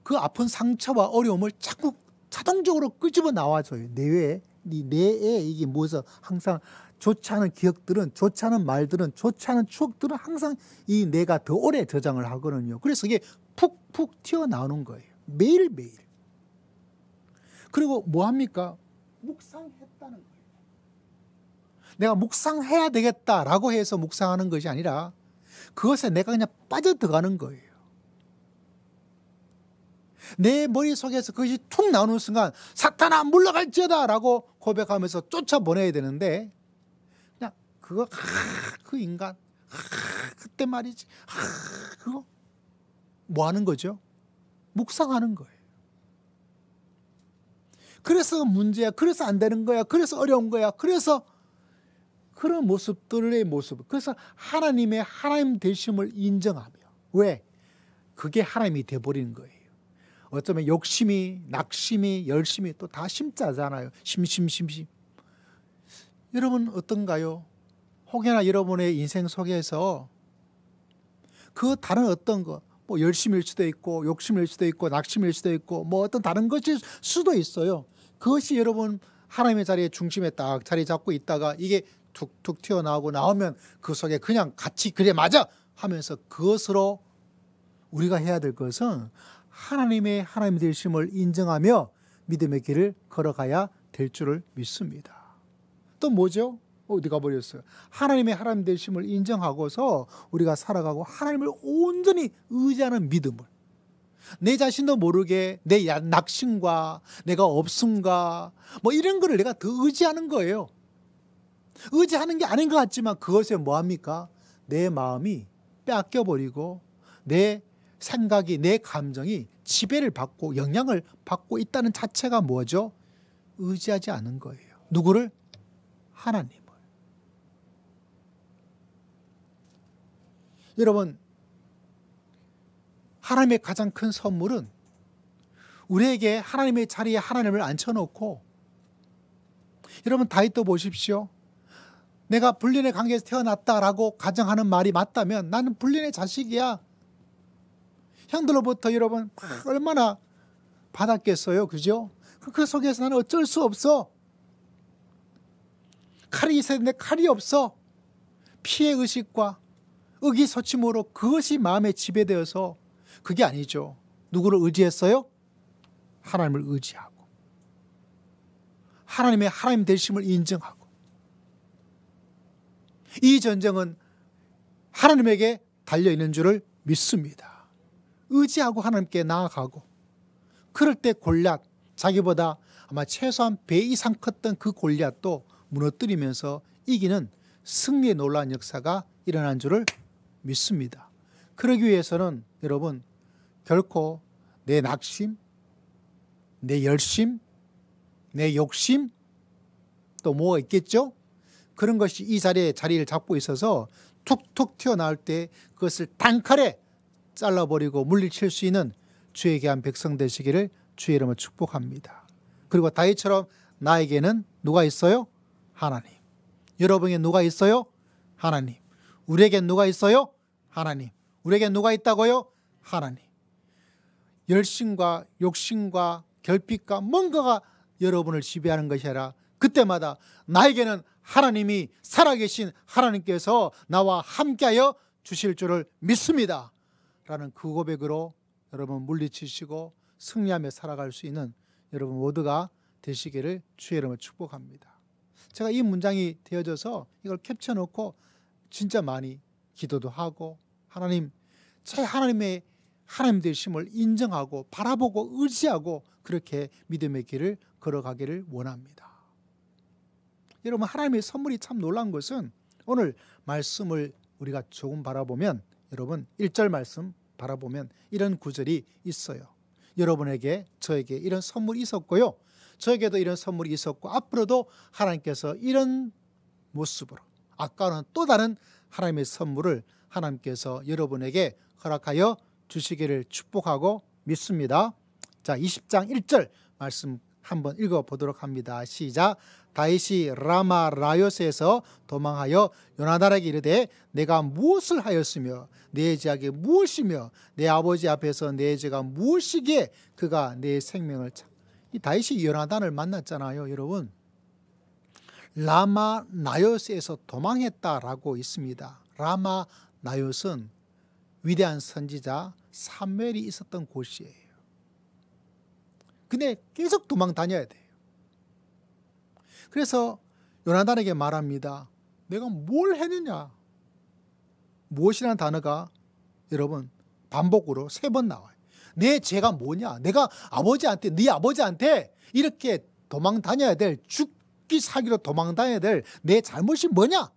그 아픈 상처와 어려움을 자꾸 자동적으로 끄집어 나와줘요. 내외에, 네 뇌에 이게 무엇을 항상 좋지 않은 기억들은, 좋지 않은 말들은, 좋지 않은 추억들은 항상 이 뇌가 더 오래 저장을 하거든요. 그래서 이게 푹푹 튀어나오는 거예요. 매일매일. 그리고 뭐 합니까? 묵상했다는 거예요. 내가 묵상해야 되겠다라고 해서 묵상하는 것이 아니라 그것에 내가 그냥 빠져들어가는 거예요. 내 머릿속에서 그것이 툭 나오는 순간 사탄아 물러갈지어다 라고 고백하면서 쫓아보내야 되는데 그냥 그거 그 인간 그때 말이지 그거 뭐 하는 거죠? 묵상하는 거예요. 그래서 문제야. 그래서 안 되는 거야. 그래서 어려운 거야. 그래서 그런 모습들의 모습. 그래서 하나님의 하나님 되심을 인정하며. 왜? 그게 하나님이 돼버리는 거예요. 어쩌면 욕심이, 낙심이, 열심이 또 다 심자잖아요. 심심. 여러분 어떤가요? 혹여나 여러분의 인생 속에서 그 다른 어떤 거, 뭐 열심일 수도 있고, 욕심일 수도 있고, 낙심일 수도 있고, 뭐 어떤 다른 것일 수도 있어요. 그것이 여러분 하나님의 자리에 중심에 딱 자리 잡고 있다가 이게 툭툭 튀어나오고 나오면 그 속에 그냥 같이 그래 맞아 하면서 그것으로 우리가 해야 될 것은 하나님의 하나님 되심을 인정하며 믿음의 길을 걸어가야 될 줄을 믿습니다. 또 뭐죠? 어디 가버렸어요? 하나님의 하나님 되심을 인정하고서 우리가 살아가고 하나님을 온전히 의지하는 믿음을 내 자신도 모르게 내 낙심과 내가 없음과 뭐 이런 거를 내가 더 의지하는 거예요. 의지하는 게 아닌 것 같지만 그것에 뭐합니까? 내 마음이 뺏겨버리고 내 생각이 내 감정이 지배를 받고 영향을 받고 있다는 자체가 뭐죠? 의지하지 않은 거예요. 누구를? 하나님을. 여러분 하나님의 가장 큰 선물은 우리에게 하나님의 자리에 하나님을 앉혀놓고 여러분 다윗도 보십시오. 내가 불륜의 관계에서 태어났다라고 가정하는 말이 맞다면 나는 불륜의 자식이야. 형들로부터 여러분 얼마나 받았겠어요. 그죠? 그 속에서 나는 어쩔 수 없어. 칼이 있어야 되는데 칼이 없어. 피해의식과 의기소침으로 그것이 마음에 지배되어서 그게 아니죠. 누구를 의지했어요? 하나님을 의지하고 하나님의 하나님 되심을 인정하고 이 전쟁은 하나님에게 달려있는 줄을 믿습니다. 의지하고 하나님께 나아가고 그럴 때 골리앗 자기보다 아마 최소한 배 이상 컸던 그 골리앗도 무너뜨리면서 이기는 승리의 놀라운 역사가 일어난 줄을 믿습니다. 그러기 위해서는 여러분 결코 내 낙심, 내 열심, 내 욕심 또 뭐가 있겠죠? 그런 것이 이 자리에 자리를 잡고 있어서 툭툭 튀어나올 때 그것을 단칼에 잘라버리고 물리칠 수 있는 주의 귀한 백성 되시기를 주의 이름으로 축복합니다. 그리고 다윗처럼 나에게는 누가 있어요? 하나님. 여러분에게 누가 있어요? 하나님. 우리에게 누가 있어요? 하나님. 우리에게 누가 있다고요? 하나님. 열심과 욕심과 결핍과 뭔가가 여러분을 지배하는 것이 아니라 그때마다 나에게는 하나님이 살아계신 하나님께서 나와 함께하여 주실 줄을 믿습니다. 라는 그 고백으로 여러분 물리치시고 승리하며 살아갈 수 있는 여러분 모두가 되시기를 주의 이름으로 축복합니다. 제가 이 문장이 되어져서 이걸 캡쳐놓고 진짜 많이 기도도 하고 하나님 되심을 인정하고 바라보고 의지하고 그렇게 믿음의 길을 걸어가기를 원합니다. 여러분, 하나님의 선물이 참 놀라운 것은 오늘 말씀을 우리가 조금 바라보면, 여러분 1절 말씀 바라보면 이런 구절이 있어요. 여러분에게 저에게 이런 선물이 있었고요, 저에게도 이런 선물이 있었고 앞으로도 하나님께서 이런 모습으로 아까는 또 다른 하나님의 선물을 하나님께서 여러분에게 허락하여 주시기를 축복하고 믿습니다. 자, 20장 1절 말씀 한번 읽어보도록 합니다. 시작. 다윗이 라마 라요스에서 도망하여 요나단에게 이르되 내가 무엇을 하였으며 내 죄악이 무엇이며 내 아버지 앞에서 내 죄가 무엇이기에 그가 내 생명을 이 다윗이 요나단을 만났잖아요. 여러분, 라마 나요스에서 도망했다라고 있습니다. 라마 나요스는 위대한 선지자 사무엘이 있었던 곳이에요. 근데 계속 도망 다녀야 돼요. 그래서 요나단에게 말합니다. 내가 뭘 했느냐? 무엇이라는 단어가 여러분 반복으로 3번 나와요. 내 죄가 뭐냐? 내가 아버지한테, 네 아버지한테 이렇게 도망 다녀야 될, 죽기 사기로 도망 다녀야 될 내 잘못이 뭐냐?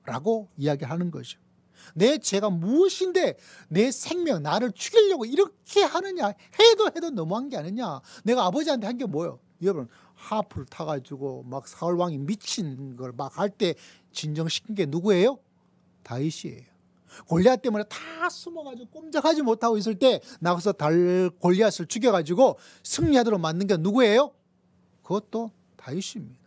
라고 이야기하는 거죠. 내 죄가 무엇인데 내 생명, 나를 죽이려고 이렇게 하느냐? 해도 너무한 게 아니냐? 내가 아버지한테 한 게 뭐예요? 여러분, 하프를 타가지고 막 사울 왕이 미친 걸 막 할 때 진정시킨 게 누구예요? 다윗이에요. 골리앗 때문에 다 숨어가지고 꼼짝하지 못하고 있을 때 나가서 골리앗을 죽여가지고 승리하도록 만든 게 누구예요? 그것도 다윗입니다.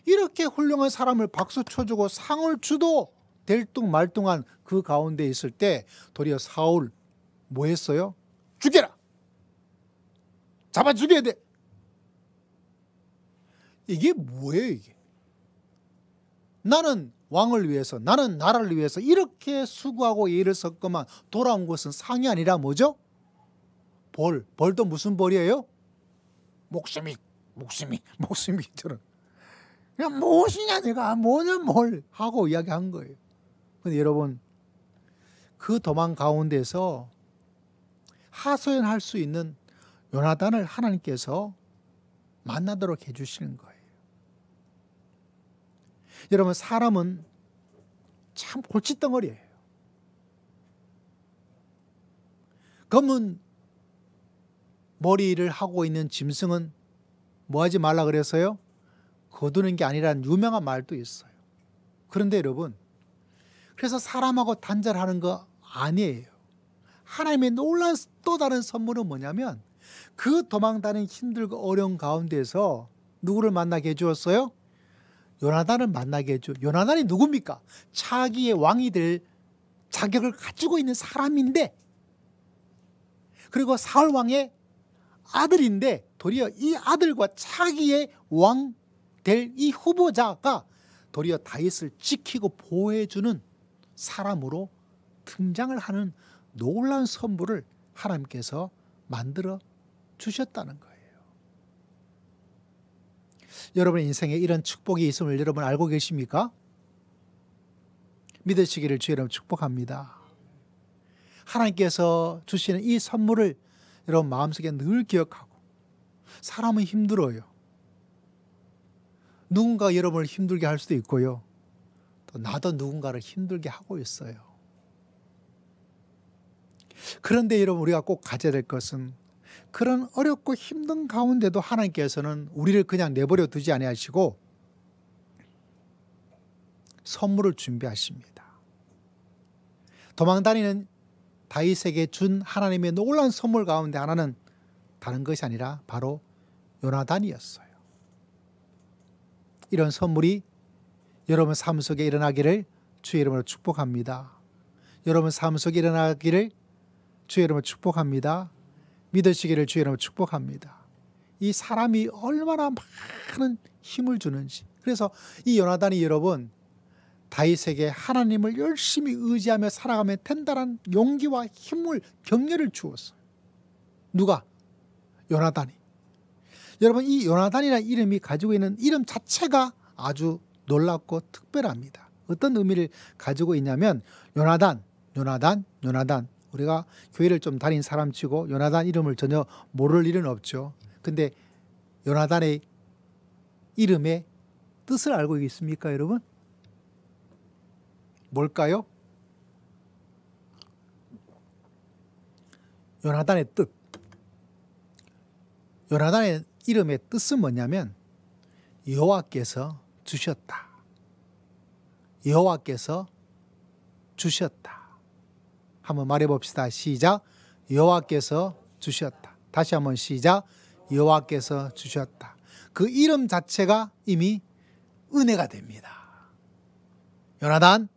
이렇게 훌륭한 사람을 박수 쳐주고 상을 주도 될뚱말뚱한 그 가운데 있을 때 도리어 사울 뭐 했어요? 죽여라! 잡아 죽여야 돼! 이게 뭐예요, 이게? 나는 왕을 위해서, 나는 나라를 위해서 이렇게 수고하고 예를 썼건만 돌아온 것은 상이 아니라 뭐죠? 벌도 무슨 벌이에요? 목숨이 저는 그냥 무엇이냐, 내가 뭐냐 뭘 하고 이야기한 거예요. 근데 여러분, 그 도망 가운데서 하소연할 수 있는 요나단을 하나님께서 만나도록 해주시는 거예요. 여러분, 사람은 참 골칫덩어리예요. 검은 머리를 하고 있는 짐승은 뭐 하지 말라 그랬어요? 거두는 게 아니라는 유명한 말도 있어요. 그런데 여러분, 그래서 사람하고 단절하는 거 아니에요. 하나님의 놀라운 또 다른 선물은 뭐냐면 그 도망다니는 힘들고 어려운 가운데서 누구를 만나게 해주었어요? 요나단을 만나게 해줘. 요나단이 누굽니까? 차기의 왕이 될 자격을 가지고 있는 사람인데, 그리고 사울 왕의 아들인데 도리어 이 아들과 차기의 왕 될 이 후보자가 도리어 다윗을 지키고 보호해주는 사람으로 등장을 하는 놀라운 선물을 하나님께서 만들어 주셨다는 거예요. 여러분의 인생에 이런 축복이 있음을 여러분 알고 계십니까? 믿으시기를 주의 이름으로 축복합니다. 하나님께서 주시는 이 선물을 여러분 마음속에 늘 기억하고, 사람은 힘들어요. 누군가 여러분을 힘들게 할 수도 있고요. 또 나도 누군가를 힘들게 하고 있어요. 그런데 여러분, 우리가 꼭 가져야 될 것은 그런 어렵고 힘든 가운데도 하나님께서는 우리를 그냥 내버려 두지 아니하시고 선물을 준비하십니다. 도망다니는 다윗에게 준 하나님의 놀라운 선물 가운데 하나는 다른 것이 아니라 바로 요나단이었어요. 이런 선물이 여러분 삶 속에 일어나기를 주의 이름으로 축복합니다. 여러분 삶 속에 일어나기를 주의 이름으로 축복합니다. 믿으시기를 주의 이름으로 축복합니다. 이 사람이 얼마나 많은 힘을 주는지. 그래서 이 요나단이 여러분 다윗에게 하나님을 열심히 의지하며 살아가면 된다는 용기와 힘을, 격려를 주었어요. 누가? 요나단이. 여러분, 이 요나단이라는 이름이 가지고 있는 이름 자체가 아주 놀랍고 특별합니다. 어떤 의미를 가지고 있냐면 요나단. 우리가 교회를 좀 다닌 사람치고 요나단 이름을 전혀 모를 일은 없죠. 근데 요나단의 이름의 뜻을 알고 있습니까, 여러분? 뭘까요? 요나단의 뜻. 요나단의 이름의 뜻은 뭐냐면 여호와께서 주셨다. 여호와께서 주셨다. 한번 말해봅시다. 시작. 여호와께서 주셨다. 다시 한번 시작. 여호와께서 주셨다. 그 이름 자체가 이미 은혜가 됩니다. 요나단,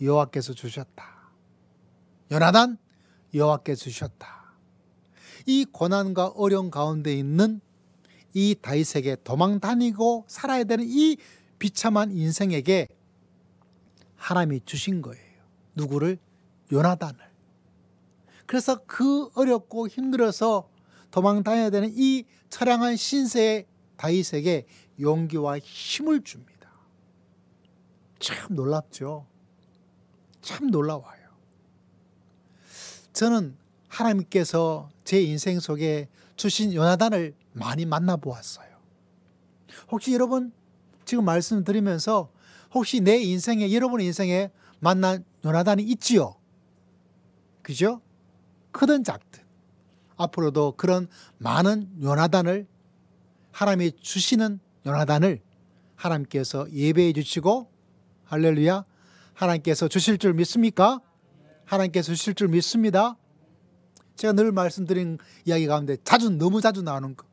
여호와께서 주셨다. 요나단, 여호와께서 주셨다. 이 고난과 어려움 가운데 있는 이 다윗에게 도망 다니고 살아야 되는 이 비참한 인생에게 하나님이 주신 거예요. 누구를? 요나단을. 그래서 그 어렵고 힘들어서 도망 다녀야 되는 이 처량한 신세의 다윗에게 용기와 힘을 줍니다. 참 놀랍죠. 참 놀라워요. 저는 하나님께서 제 인생 속에 주신 요나단을 많이 만나보았어요. 혹시 여러분 지금 말씀드리면서 혹시 내 인생에, 여러분의 인생에 만난 요나단이 있지요? 그죠? 크든 작든 앞으로도 그런 많은 요나단을, 하나님이 주시는 요나단을 하나님께서 예배해 주시고, 할렐루야, 하나님께서 주실 줄 믿습니까? 하나님께서 주실 줄 믿습니다. 제가 늘 말씀드린 이야기 가운데 너무 자주 나오는 거,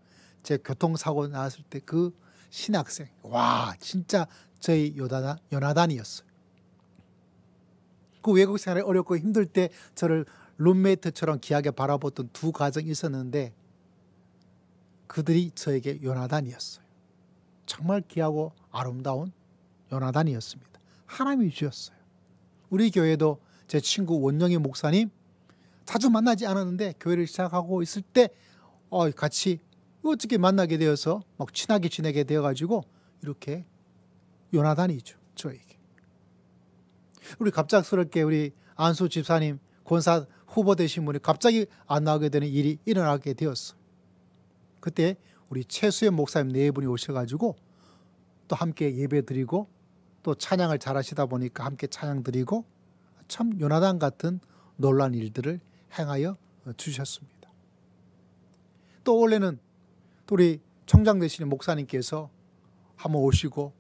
제 교통사고 나왔을 때 그 신학생, 와 진짜 저희 요나단이었어요. 그 외국 생활이 어렵고 힘들 때 저를 룸메이트처럼 귀하게 바라보던 두 가정이 있었는데 그들이 저에게 요나단이었어요. 정말 귀하고 아름다운 요나단이었습니다. 하나님이 주셨어요. 우리 교회도 제 친구 원영희 목사님 자주 만나지 않았는데 교회를 시작하고 있을 때 같이 어떻게 만나게 되어서 막 친하게 지내게 되어가지고 이렇게 요나단이죠, 저에게. 우리 갑작스럽게 우리 안수 집사님 권사 후보 되신 분이 갑자기 안 나오게 되는 일이 일어나게 되었어요. 그때 우리 최수연 목사님 네 분이 오셔가지고 또 함께 예배 드리고 또 찬양을 잘하시다 보니까 함께 찬양 드리고 참 요나단 같은 놀라운 일들을 행하여 주셨습니다. 또 원래는 또 우리 총장 되시는 목사님께서 한번 오시고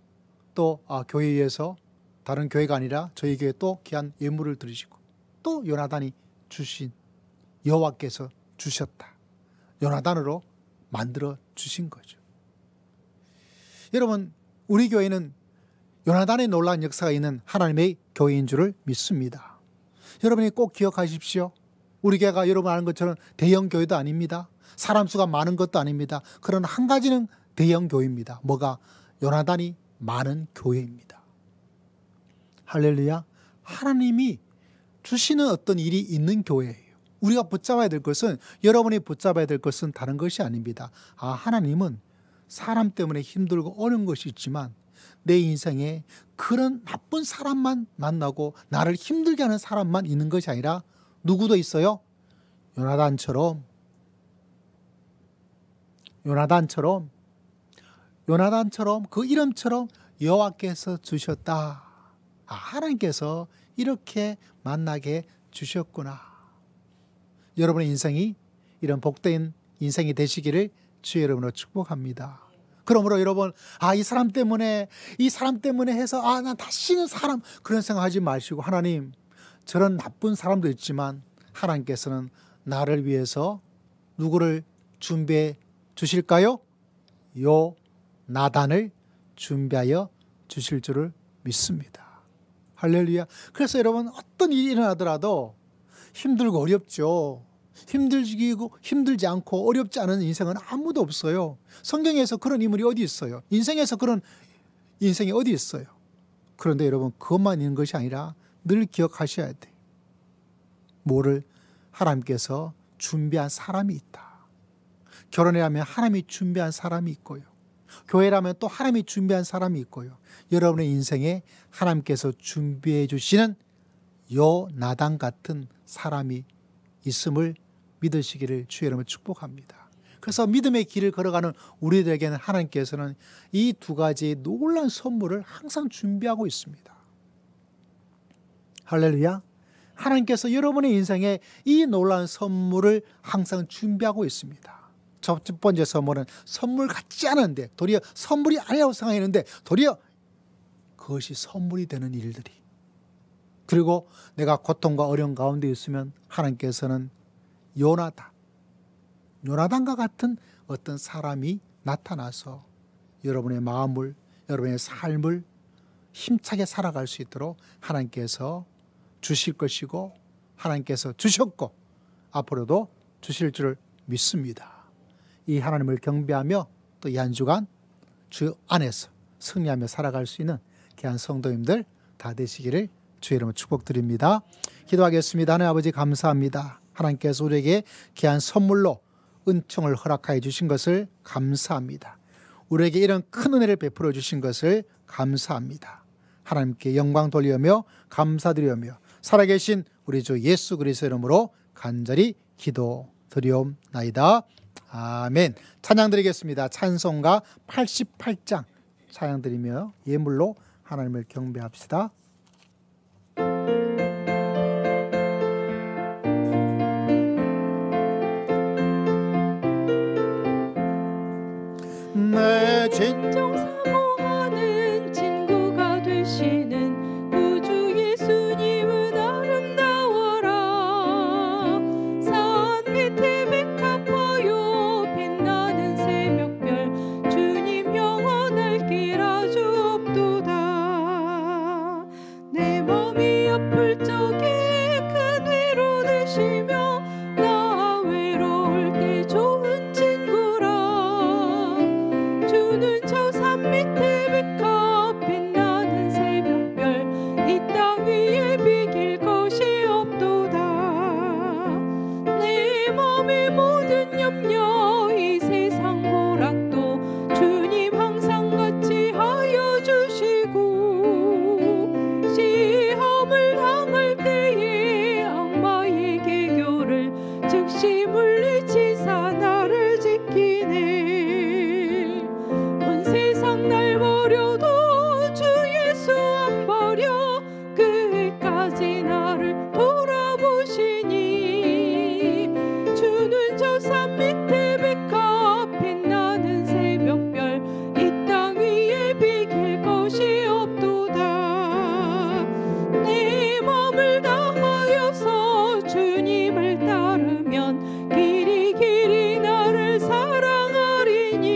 또 교회에서 다른 교회가 아니라 저희 교회에 또 귀한 예물을 드리시고 또 요나단이 주신, 여호와께서 주셨다. 요나단으로 만들어 주신 거죠. 여러분, 우리 교회는 요나단의 놀라운 역사가 있는 하나님의 교회인 줄을 믿습니다. 여러분이 꼭 기억하십시오. 우리 교회가 여러분 아는 것처럼 대형 교회도 아닙니다. 사람 수가 많은 것도 아닙니다. 그러나 한 가지는 대형 교회입니다. 뭐가? 요나단이 많은 교회입니다. 할렐루야. 하나님이 주시는 어떤 일이 있는 교회예요. 우리가 붙잡아야 될 것은, 여러분이 붙잡아야 될 것은 다른 것이 아닙니다. 하나님은 사람 때문에 힘들고 어려운 것이 있지만 내 인생에 그런 나쁜 사람만 만나고 나를 힘들게 하는 사람만 있는 것이 아니라 누구도 있어요? 요나단처럼 그 이름처럼 여호와께서 주셨다. 하나님께서 이렇게 만나게 주셨구나. 여러분의 인생이 이런 복된 인생이 되시기를 주의 이름으로 축복합니다. 그러므로 여러분, 이 사람 때문에 해서 난 다시는 사람 그런 생각하지 마시고, 하나님, 저런 나쁜 사람도 있지만 하나님께서는 나를 위해서 누구를 준비해 주실까요? 요나단을 준비하여 주실 줄을 믿습니다. 할렐루야. 그래서 여러분, 어떤 일이 일어나더라도 힘들고 어렵죠. 힘들지 않고 어렵지 않은 인생은 아무도 없어요. 성경에서 그런 인물이 어디 있어요? 인생에서 그런 인생이 어디 있어요? 그런데 여러분, 그것만 있는 것이 아니라 늘 기억하셔야 돼요. 뭐를? 하나님께서 준비한 사람이 있다. 결혼을 하면 하나님이 준비한 사람이 있고요. 교회라면 또 하나님이 준비한 사람이 있고요. 여러분의 인생에 하나님께서 준비해 주시는 요나단 같은 사람이 있음을 믿으시기를 주의 이름으로 축복합니다. 그래서 믿음의 길을 걸어가는 우리들에게는 하나님께서는 이 두 가지의 놀라운 선물을 항상 준비하고 있습니다. 할렐루야. 하나님께서 여러분의 인생에 이 놀라운 선물을 항상 준비하고 있습니다. 첫 번째 선물은 선물 같지 않은데 도리어 선물이 아니라고 생각했는데 도리어 그것이 선물이 되는 일들이, 그리고 내가 고통과 어려움 가운데 있으면 하나님께서는 요나단과 같은 어떤 사람이 나타나서 여러분의 마음을, 여러분의 삶을 힘차게 살아갈 수 있도록 하나님께서 주실 것이고 하나님께서 주셨고 앞으로도 주실 줄 믿습니다. 이 하나님을 경배하며 또 이 한 주간 주 안에서 승리하며 살아갈 수 있는 귀한 성도님들 다 되시기를 주의 이름으로 축복드립니다. 기도하겠습니다. 하나님 아버지 감사합니다. 하나님께서 우리에게 귀한 선물로 은총을 허락하여 주신 것을 감사합니다. 우리에게 이런 큰 은혜를 베풀어 주신 것을 감사합니다. 하나님께 영광 돌리며 감사드리며 살아계신 우리 주 예수 그리스도의 이름으로 간절히 기도드리옵나이다. 아멘. 찬양 드리겠습니다. 찬송가 88장 찬양 드리며 예물로 하나님을 경배합시다. 내 진정 사모하는 친구가 되시는 구주 예수님은 아름다워라. 산 밑에 백합화요 빛나는 새벽별 주님 영원할 길 아주 없도다. 내 맘이 아플 적에 큰 위로 되시며 나 외로울 때 좋은 친구라. 주는 저 산 밑에 백합 빛나는 새벽별 이 땅 위에 비길 것이 없도다. 내 맘의 모든 염려 이 세상 고락도 주님 항상 같이 하여 주시고 시험을 당할 때에 악마의 계교를 즉시 물리치사 나를 지키네. 세상 날 버려도 주 예수 안 버려 끝까지 나를 돌아보시니. 주는 저 산 밑에 백합 빛나는 새벽별 이 땅 위에 비길 것이 없도다. 내 맘을 다하여서 주님을 따르면 길이 길이 나를 사랑하리니.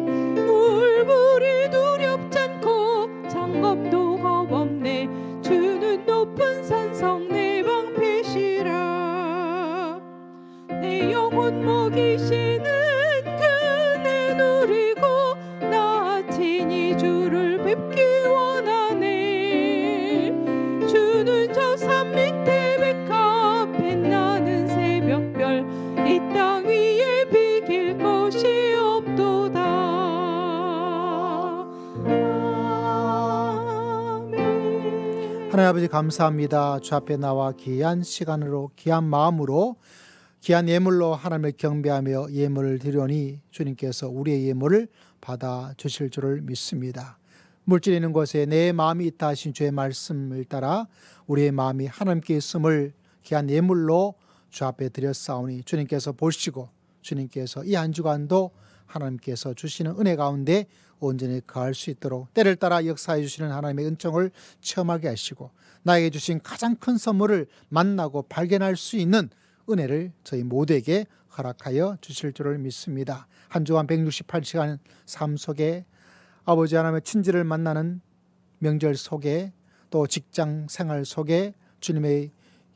물불이 두렵잖고 장검도 겁없네. 주는 높은 산성 내 방패시라. 내 영혼 먹이시는 그네 누리고 나 친히 주를 뵙기 원하네. 주는 저 산 밑에 백합 빛나는 새벽별 이 땅 위에 비길 것이 없도다. 아멘. 하나님 아버지 감사합니다. 주 앞에 나와 귀한 시간으로 귀한 마음으로 귀한 예물로 하나님을 경배하며 예물을 드리오니 주님께서 우리의 예물을 받아 주실 줄을 믿습니다. 물질이 있는 곳에 내 마음이 있다 하신 주의 말씀을 따라 우리의 마음이 하나님께 있음을 귀한 예물로 주 앞에 드렸사오니 주님께서 보시고 주님께서 이 한 주간도 하나님께서 주시는 은혜 가운데 온전히 거할 수 있도록 때를 따라 역사해 주시는 하나님의 은총을 체험하게 하시고 나에게 주신 가장 큰 선물을 만나고 발견할 수 있는 은혜를 저희 모두에게 허락하여 주실 줄을 믿습니다. 한 주간 168시간 삶 속에 아버지 하나님의 친지를 만나는 명절 속에 또 직장 생활 속에 주님의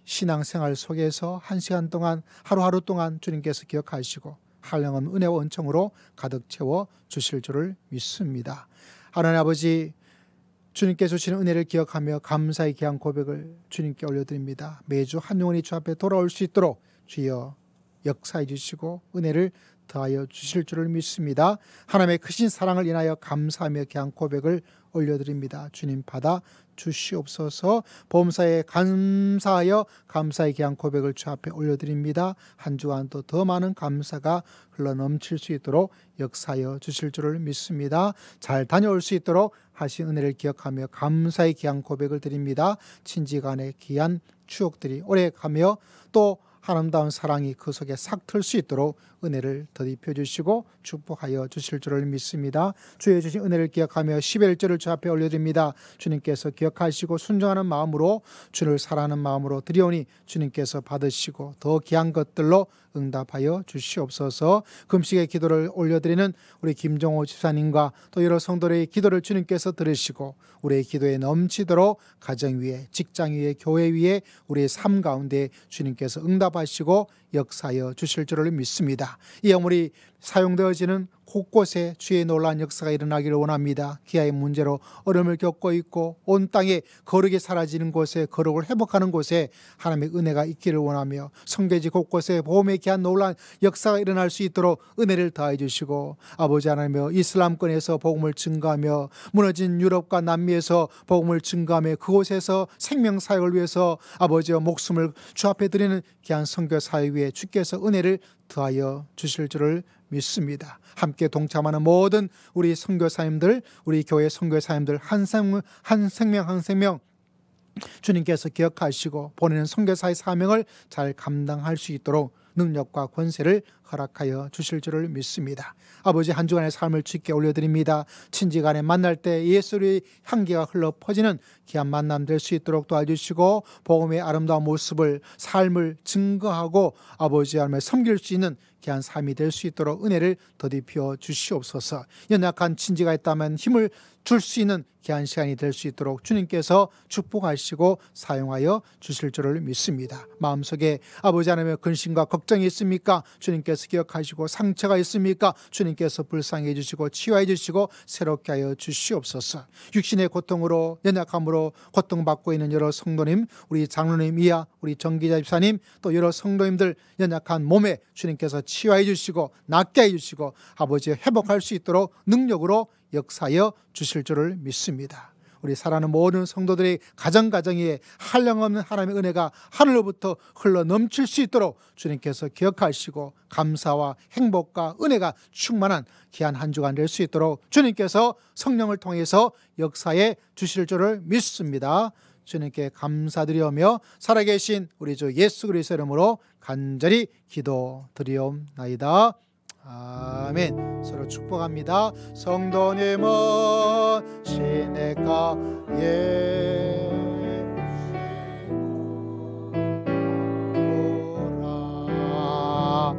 신앙생활 속에서 한 시간 동안 하루하루 동안 주님께서 기억하시고 한량한 은혜와 은총으로 가득 채워 주실 줄을 믿습니다. 하나님 아버지 주님께 주시는 은혜를 기억하며 감사의 귀한 고백을 주님께 올려드립니다. 매주 한 영혼이 주 앞에 돌아올 수 있도록 주여 역사해 주시고 은혜를 더하여 주실 줄을 믿습니다. 하나님의 크신 사랑을 인하여 감사하며 귀한 고백을 올려드립니다. 주님 받아 주시옵소서. 보험사에 감사하여 감사의 귀한 고백을 주 앞에 올려드립니다. 한 주간도 더 많은 감사가 흘러넘칠 수 있도록 역사하여 주실 줄을 믿습니다. 잘 다녀올 수 있도록 하신 은혜를 기억하며 감사의 귀한 고백을 드립니다. 친지간의 귀한 추억들이 오래가며 또 아름다운 사랑이 그 속에 싹 틀 수 있도록 은혜를 더입혀 주시고 축복하여 주실 줄을 믿습니다. 주의 주신 은혜를 기억하며 11절을 주 앞에 올려드립니다. 주님께서 기억하시고 순종하는 마음으로 주를 사랑하는 마음으로 드리오니 주님께서 받으시고 더 귀한 것들로 응답하여 주시옵소서. 금식의 기도를 올려드리는 우리 김종호 집사님과 또 여러 성도들의 기도를 주님께서 들으시고 우리의 기도에 넘치도록 가정 위에, 직장 위에, 교회 위에, 우리의 삶 가운데 주님께서 응답하시고 역사하여 주실 줄을 믿습니다. 이 영물이 사용되어지는 곳곳에 주의 놀라운 역사가 일어나기를 원합니다. 기아의 문제로 어려움을 겪고 있고 온 땅에 거룩이 사라지는 곳에, 거룩을 회복하는 곳에 하나님의 은혜가 있기를 원하며 성계지 곳곳에 보험의 귀한 놀라운 역사가 일어날 수 있도록 은혜를 더해 주시고 아버지 하나님여 이슬람권에서 복음을 증거하며 무너진 유럽과 남미에서 복음을 증거하며 그곳에서 생명사역을 위해서 아버지와 목숨을 주 앞에 드리는 귀한 선교사역 위에 주께서 은혜를 더하여 주실 줄을 믿습니다. 함께 동참하는 모든 우리 선교사님들, 우리 교회 선교사님들 한 생명 주님께서 기억하시고 보내는 선교사의 사명을 잘 감당할 수 있도록 능력과 권세를 허락하여 주실 줄을 믿습니다. 아버지 한 주간의 삶을 주께 올려드립니다. 친지간에 만날 때 예수의 향기가 흘러 퍼지는 귀한 만남 될 수 있도록 도와주시고 복음의 아름다운 모습을 삶을 증거하고 아버지 하나님을 섬길 수 있는 귀한 삶이 될 수 있도록 은혜를 더디펴 주시옵소서. 연약한 친지가 있다면 힘을 줄 수 있는 귀한 시간이 될 수 있도록 주님께서 축복하시고 사용하여 주실 줄을 믿습니다. 마음속에 아버지 하나님의 근심과 걱정이 있습니까? 주님께서 기억하시고 상처가 있습니까? 주님께서 불쌍히 해주시고 치유해 주시고 새롭게 하여 주시옵소서. 육신의 고통으로 연약함으로 고통받고 있는 여러 성도님, 우리 장로님 이하 우리 정기자 집사님 또 여러 성도님들 연약한 몸에 주님께서 치유해 주시고 낫게 해 주시고 아버지 회복할 수 있도록 능력으로 역사하여 주실 줄을 믿습니다. 우리 사랑하는 모든 성도들의 가정가정에 한량없는 하나님의 은혜가 하늘로부터 흘러 넘칠 수 있도록 주님께서 기억하시고 감사와 행복과 은혜가 충만한 귀한 한 주간 될 수 있도록 주님께서 성령을 통해서 역사해 주실 줄을 믿습니다. 주님께 감사드리오며 살아계신 우리 주 예수 그리스도의 이름으로 간절히 기도드리옵나이다. 아멘. 서로 축복합니다. 성도님은 시냇가에 오라.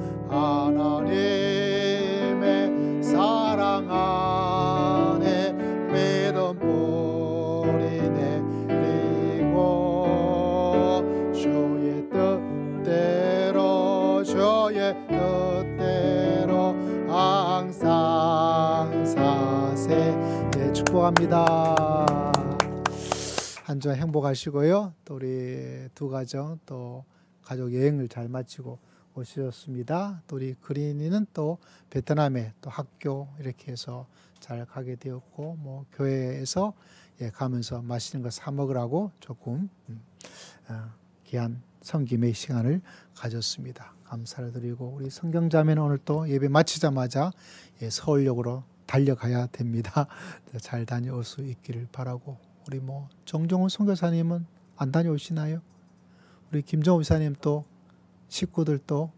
하나님의 사랑 안에 믿음 뿌리 내리고 주의 뜻대로 주의 뜻대로 항상 사세. 네, 축복합니다. 한 주 행복하시고요. 또 우리 두 가정 또 가족 여행을 잘 마치고 오셨습니다. 또 우리 그린이는 또 베트남에 또 학교 이렇게 해서 잘 가게 되었고 뭐 교회에서 가면서 맛있는 거 사 먹으라고 조금 귀한 섬김의 시간을 가졌습니다. 감사를 드리고 우리 성경자매는 오늘 또 예배 마치자마자 서울역으로 달려가야 됩니다. 잘 다녀올 수 있기를 바라고 우리 뭐 정종훈 선교사님은 안 다녀오시나요? 우리 김정호 목사님 또 식구들도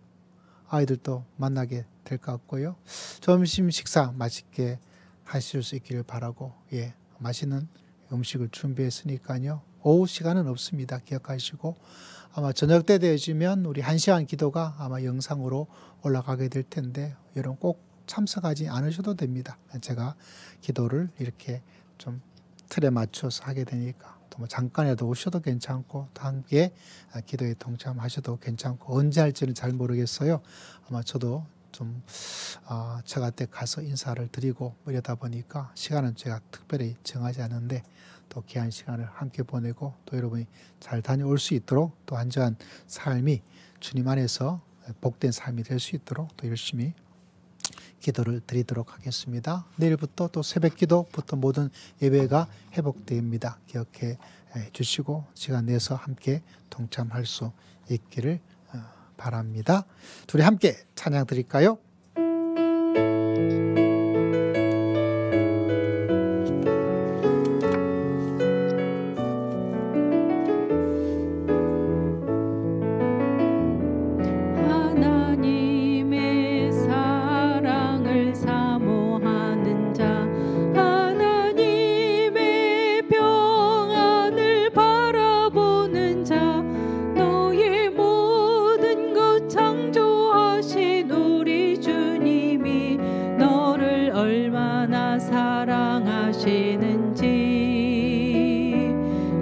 아이들도 만나게 될 것 같고요. 점심 식사 맛있게 하실 수 있기를 바라고 맛있는 음식을 준비했으니까요. 오후 시간은 없습니다. 기억하시고 아마 저녁 때 되어지면 우리 1시간 기도가 아마 영상으로 올라가게 될 텐데 여러분 꼭 참석하지 않으셔도 됩니다. 제가 기도를 이렇게 좀 틀에 맞춰서 하게 되니까 또 뭐 잠깐이라도 오셔도 괜찮고 또 함께 기도에 동참하셔도 괜찮고 언제 할지는 잘 모르겠어요. 아마 저도 좀 처가 때 가서 인사를 드리고 이러다 보니까 시간은 제가 특별히 정하지 않은데 또 귀한 시간을 함께 보내고 또 여러분이 잘 다녀올 수 있도록 또 안전한 삶이 주님 안에서 복된 삶이 될 수 있도록 또 열심히 기도를 드리도록 하겠습니다. 내일부터 또 새벽 기도부터 모든 예배가 회복됩니다. 기억해 주시고 시간 내서 함께 동참할 수 있기를 바랍니다. 둘이 함께 찬양 드릴까요? 하나님의 사랑을 사모하는 자, 하나님의 평안을 바라보는 자, 너의 모든 것 창조하신 우리 주님이 너를 얼마나 사랑하시는지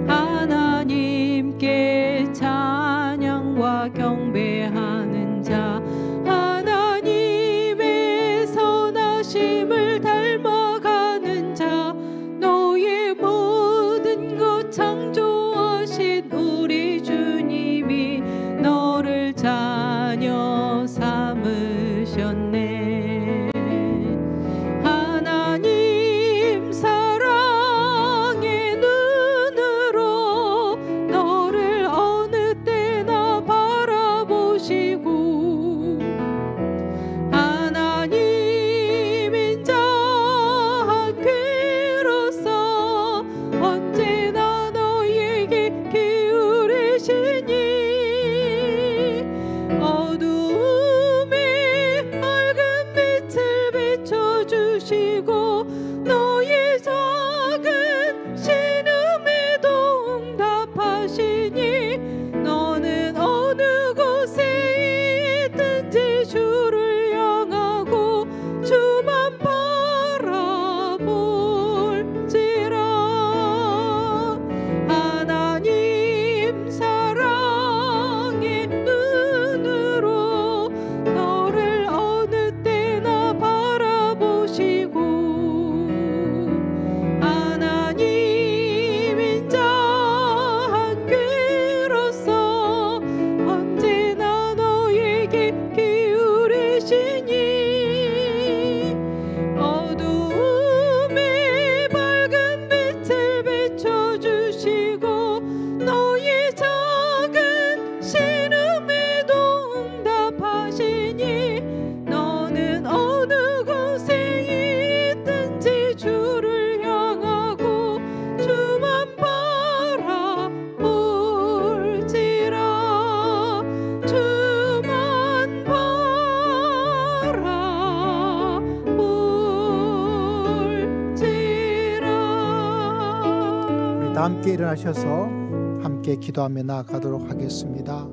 하나님께 찬양과 경배하는 자, 하나님의 선하심을 닮아가는 자, 너의 모든 것 창조하신 우리 주님이 너를 자녀 삼으셨네. 하나님 사랑의 눈으로 너를 어느 때나 바라보시고 하나님 인자한 귀로서 언제나 너에게 기울이시니 어두움에 밝은 빛을 비춰주시고 너의 작은 신음에도 응답하시니 너는 어느 곳에 있든지 주를 향하고 주만 바라볼지라. 하나님 사랑의 눈으로 너를 어느 때나 바라보시고 하나님 인자한 귀로서 언제나 너에게 기울이시니 어두움에 밝은 빛을 비춰주시고 너의 작은 신음에도 응답하시니 너는 어느 곳에 있든지 주를 향하고 주만 바라볼지라. 주만 바라볼지라. 우리 다 함께 일어나셔서 함께 기도하며 나아가도록 하겠습니다.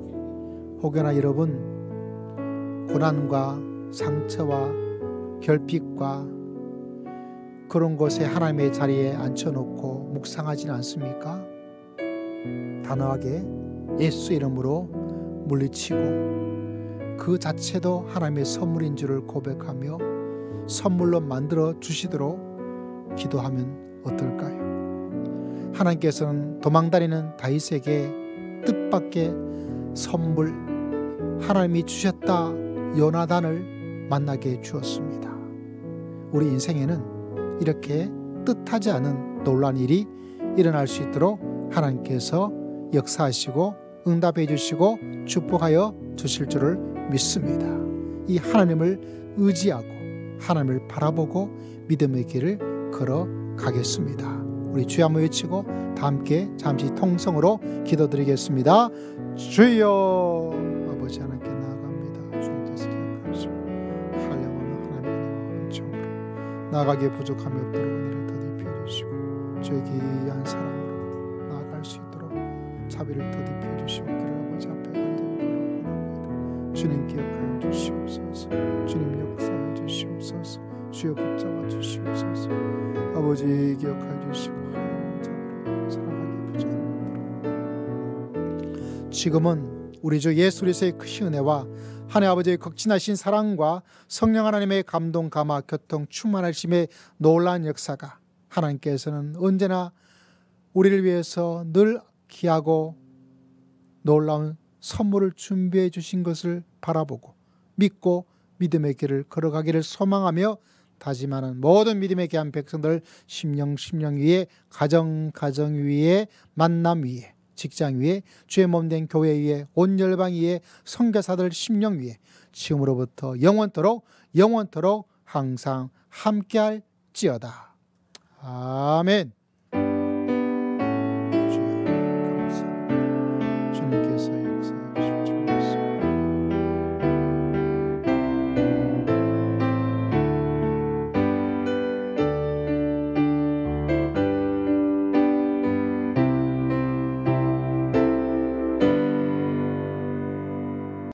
혹여나 여러분 고난과 상처와 결핍과 그런 곳에 하나님의 자리에 앉혀놓고 묵상하지는 않습니까? 단호하게 예수 이름으로 물리치고 그 자체도 하나님의 선물인 줄을 고백하며 선물로 만들어 주시도록 기도하면 어떨까요? 하나님께서는 도망다니는 다윗에게 뜻밖의 선물 하나님이 주셨다 요나단을 만나게 주었습니다. 우리 인생에는 이렇게 뜻하지 않은 놀라운 일이 일어날 수 있도록 하나님께서 역사하시고 응답해 주시고 축복하여 주실 줄을 믿습니다. 이 하나님을 의지하고 하나님을 바라보고 믿음의 길을 걸어가겠습니다. 우리 주여 한번 외치고 다 함께 잠시 통성으로 기도드리겠습니다. 주여 아버지 하나님께 나아갑니다. 주님께서 기억하시고 한량없는 하나님의 은총으로 나아가기에 부족함이 없도록 은혜를 더딥혀 주시고 주의 귀한 사랑으로 나아갈 수 있도록 자비를 더딥혀 주시옵기를 아버지 앞에 간절히 바라옵나이다. 주님 기억하여 주시옵소서. 주님 역사해 주시옵소서. 주여 붙잡아 주시옵소서. 아버지 기억하여 주시고 하나님 참으로 사랑하기에 부족합니다. 지금은 우리 주 예수 그리스도의 크신 은혜와 하나님 아버지의 극진하신 사랑과 성령 하나님의 감동 감화 교통 충만하심의 놀라운 역사가 하나님께서는 언제나 우리를 위해서 늘 귀하고 놀라운 선물을 준비해 주신 것을 바라보고 믿고 믿음의 길을 걸어가기를 소망하며 다짐하는 모든 믿음의 귀한 백성들, 심령 위에, 가정 위에, 만남 위에, 직장 위에, 주의 몸된 교회 위에, 온 열방 위에, 선교사들 심령 위에 지금으로부터 영원토록 항상 함께할지어다. 아멘.